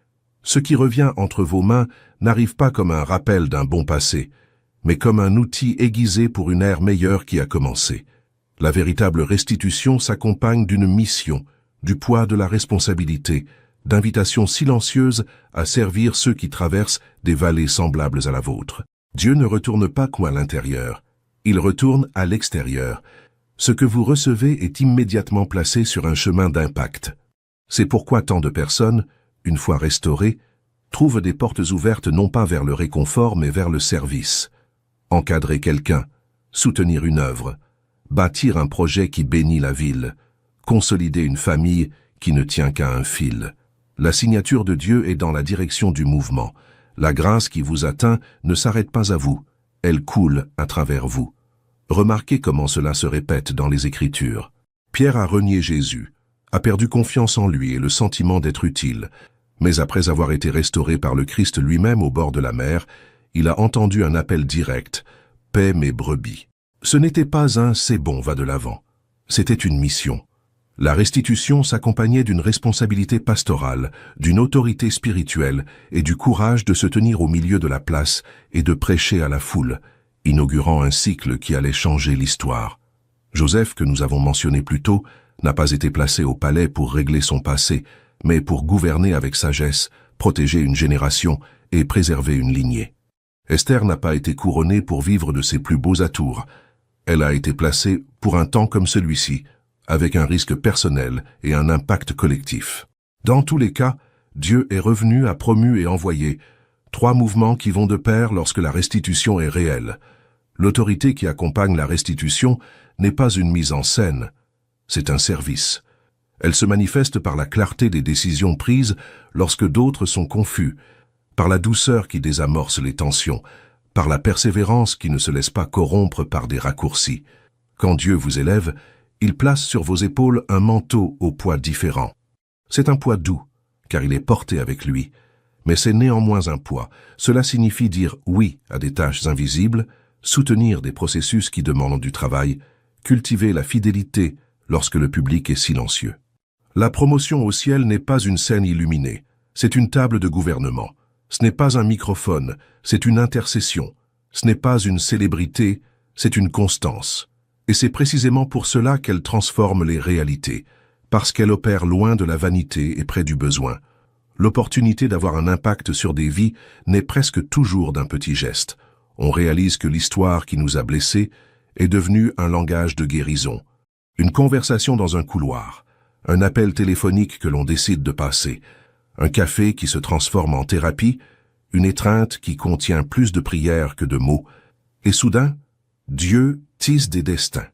Ce qui revient entre vos mains n'arrive pas comme un rappel d'un bon passé, mais comme un outil aiguisé pour une ère meilleure qui a commencé. La véritable restitution s'accompagne d'une mission, du poids de la responsabilité, d'invitations silencieuses à servir ceux qui traversent des vallées semblables à la vôtre. Dieu ne retourne pas qu'à l'intérieur, il retourne à l'extérieur. Ce que vous recevez est immédiatement placé sur un chemin d'impact. C'est pourquoi tant de personnes, une fois restaurées, trouvent des portes ouvertes non pas vers le réconfort mais vers le service. Encadrer quelqu'un, soutenir une œuvre, bâtir un projet qui bénit la ville, consolider une famille qui ne tient qu'à un fil. La signature de Dieu est dans la direction du mouvement. La grâce qui vous atteint ne s'arrête pas à vous, elle coule à travers vous. Remarquez comment cela se répète dans les Écritures. Pierre a renié Jésus, a perdu confiance en lui et le sentiment d'être utile, mais après avoir été restauré par le Christ lui-même au bord de la mer, il a entendu un appel direct, « Paie mes brebis ». Ce n'était pas un « c'est bon, va de l'avant ». C'était une mission. La restitution s'accompagnait d'une responsabilité pastorale, d'une autorité spirituelle et du courage de se tenir au milieu de la place et de prêcher à la foule, inaugurant un cycle qui allait changer l'histoire. Joseph, que nous avons mentionné plus tôt, n'a pas été placé au palais pour régler son passé, mais pour gouverner avec sagesse, protéger une génération et préserver une lignée. Esther n'a pas été couronnée pour vivre de ses plus beaux atours. Elle a été placée pour un temps comme celui-ci, avec un risque personnel et un impact collectif. Dans tous les cas, Dieu est revenu, a promu et envoyé, 3 mouvements qui vont de pair lorsque la restitution est réelle. L'autorité qui accompagne la restitution n'est pas une mise en scène, c'est un service. Elle se manifeste par la clarté des décisions prises lorsque d'autres sont confus, par la douceur qui désamorce les tensions, par la persévérance qui ne se laisse pas corrompre par des raccourcis. Quand Dieu vous élève, il place sur vos épaules un manteau au poids différent. C'est un poids doux, car il est porté avec lui, mais c'est néanmoins un poids. Cela signifie dire oui à des tâches invisibles, soutenir des processus qui demandent du travail, cultiver la fidélité lorsque le public est silencieux. La promotion au ciel n'est pas une scène illuminée, c'est une table de gouvernement. Ce n'est pas un microphone, c'est une intercession. Ce n'est pas une célébrité, c'est une constance. Et c'est précisément pour cela qu'elle transforme les réalités, parce qu'elle opère loin de la vanité et près du besoin. L'opportunité d'avoir un impact sur des vies naît presque toujours d'un petit geste. On réalise que l'histoire qui nous a blessés est devenue un langage de guérison. Une conversation dans un couloir, un appel téléphonique que l'on décide de passer, un café qui se transforme en thérapie, une étreinte qui contient plus de prières que de mots, et soudain, Dieu tisse des destins.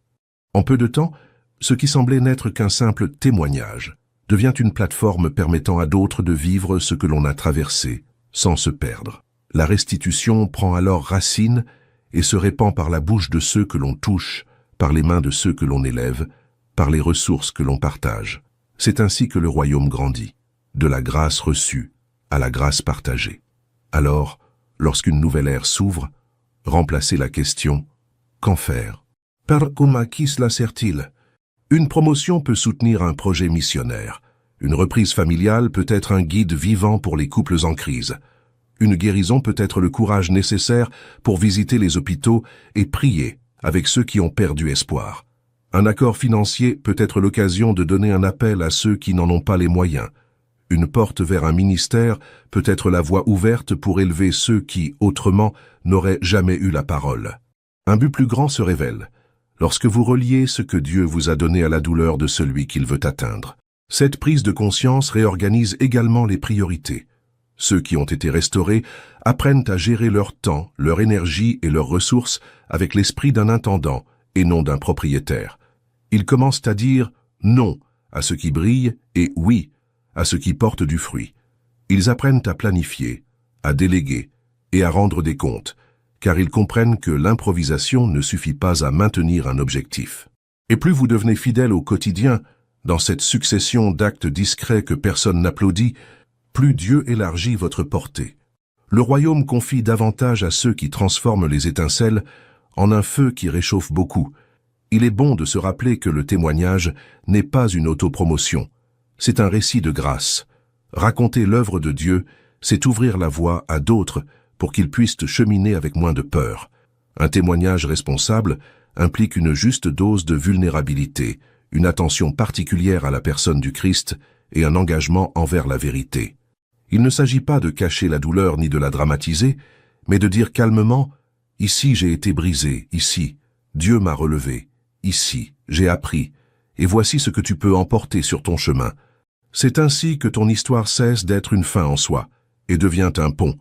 En peu de temps, ce qui semblait n'être qu'un simple témoignage devient une plateforme permettant à d'autres de vivre ce que l'on a traversé sans se perdre. La restitution prend alors racine et se répand par la bouche de ceux que l'on touche, par les mains de ceux que l'on élève, par les ressources que l'on partage. C'est ainsi que le royaume grandit, de la grâce reçue à la grâce partagée. Alors, lorsqu'une nouvelle ère s'ouvre, remplacez la question « Qu'en faire ?» par « À qui cela sert-il ?» Une promotion peut soutenir un projet missionnaire. Une reprise familiale peut être un guide vivant pour les couples en crise. Une guérison peut être le courage nécessaire pour visiter les hôpitaux et prier avec ceux qui ont perdu espoir. Un accord financier peut être l'occasion de donner un appel à ceux qui n'en ont pas les moyens. Une porte vers un ministère peut être la voie ouverte pour élever ceux qui, autrement, n'auraient jamais eu la parole. Un but plus grand se révèle lorsque vous reliez ce que Dieu vous a donné à la douleur de celui qu'il veut atteindre. Cette prise de conscience réorganise également les priorités. Ceux qui ont été restaurés apprennent à gérer leur temps, leur énergie et leurs ressources avec l'esprit d'un intendant et non d'un propriétaire. Ils commencent à dire non à ce qui brille et oui à ce qui porte du fruit. Ils apprennent à planifier, à déléguer et à rendre des comptes, car ils comprennent que l'improvisation ne suffit pas à maintenir un objectif. Et plus vous devenez fidèle au quotidien, dans cette succession d'actes discrets que personne n'applaudit, plus Dieu élargit votre portée. Le royaume confie davantage à ceux qui transforment les étincelles en un feu qui réchauffe beaucoup. Il est bon de se rappeler que le témoignage n'est pas une autopromotion, c'est un récit de grâce. Raconter l'œuvre de Dieu, c'est ouvrir la voie à d'autres pour qu'ils puissent cheminer avec moins de peur. Un témoignage responsable implique une juste dose de vulnérabilité, une attention particulière à la personne du Christ et un engagement envers la vérité. Il ne s'agit pas de cacher la douleur ni de la dramatiser, mais de dire calmement « Ici j'ai été brisé, ici, Dieu m'a relevé, ici, j'ai appris, et voici ce que tu peux emporter sur ton chemin. » C'est ainsi que ton histoire cesse d'être une fin en soi et devient un pont.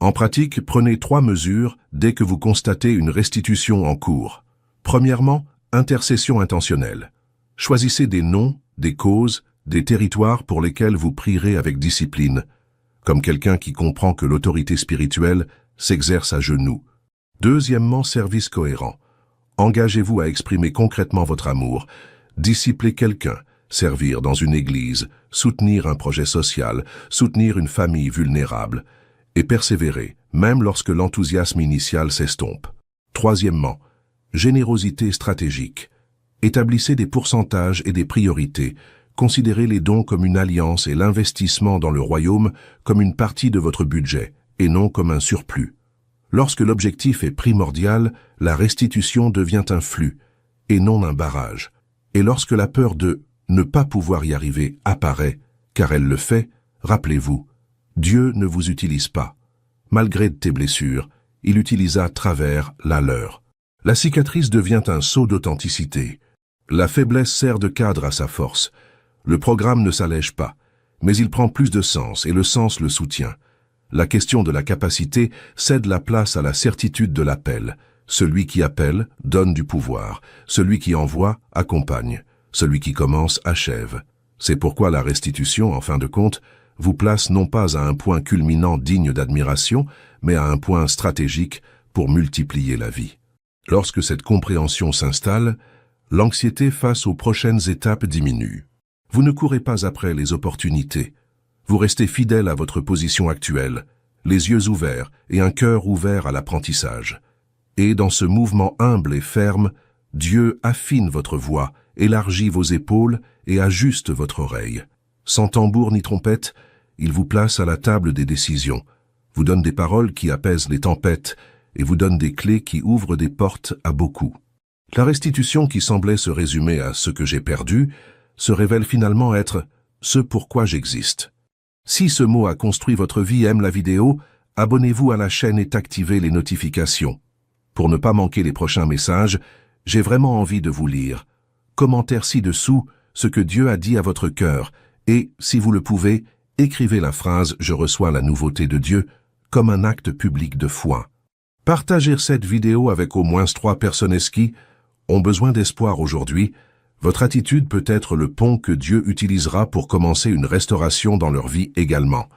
En pratique, prenez 3 mesures dès que vous constatez une restitution en cours. Premièrement, intercession intentionnelle. Choisissez des noms, des causes, des territoires pour lesquels vous prierez avec discipline, comme quelqu'un qui comprend que l'autorité spirituelle s'exerce à genoux. Deuxièmement, service cohérent. Engagez-vous à exprimer concrètement votre amour, discipler quelqu'un, servir dans une église, soutenir un projet social, soutenir une famille vulnérable, et persévérer, même lorsque l'enthousiasme initial s'estompe. Troisièmement, générosité stratégique. Établissez des pourcentages et des priorités. Considérez les dons comme une alliance et l'investissement dans le royaume comme une partie de votre budget, et non comme un surplus. Lorsque l'objectif est primordial, la restitution devient un flux, et non un barrage. Et lorsque la peur de ne pas pouvoir y arriver apparaît, car elle le fait, rappelez-vous, Dieu ne vous utilise pas. Malgré tes blessures, il utilisa à travers la leur. La cicatrice devient un sceau d'authenticité. La faiblesse sert de cadre à sa force. Le programme ne s'allège pas, mais il prend plus de sens et le sens le soutient. La question de la capacité cède la place à la certitude de l'appel. Celui qui appelle donne du pouvoir, celui qui envoie accompagne, celui qui commence achève. C'est pourquoi la restitution, en fin de compte, vous place non pas à un point culminant digne d'admiration, mais à un point stratégique pour multiplier la vie. Lorsque cette compréhension s'installe, l'anxiété face aux prochaines étapes diminue. Vous ne courez pas après les opportunités. Vous restez fidèle à votre position actuelle, les yeux ouverts et un cœur ouvert à l'apprentissage. Et dans ce mouvement humble et ferme, Dieu affine votre voix, élargit vos épaules et ajuste votre oreille. Sans tambour ni trompette, il vous place à la table des décisions, vous donne des paroles qui apaisent les tempêtes et vous donne des clés qui ouvrent des portes à beaucoup. La restitution qui semblait se résumer à ce que j'ai perdu se révèle finalement être ce pourquoi j'existe. Si ce mot a construit votre vie, aime la vidéo, abonnez-vous à la chaîne et activez les notifications. Pour ne pas manquer les prochains messages, j'ai vraiment envie de vous lire. Commentaire ci-dessous ce que Dieu a dit à votre cœur et, si vous le pouvez, écrivez la phrase « Je reçois la nouveauté de Dieu » comme un acte public de foi. Partagez cette vidéo avec au moins 3 personnes qui ont besoin d'espoir aujourd'hui. Votre attitude peut être le pont que Dieu utilisera pour commencer une restauration dans leur vie également.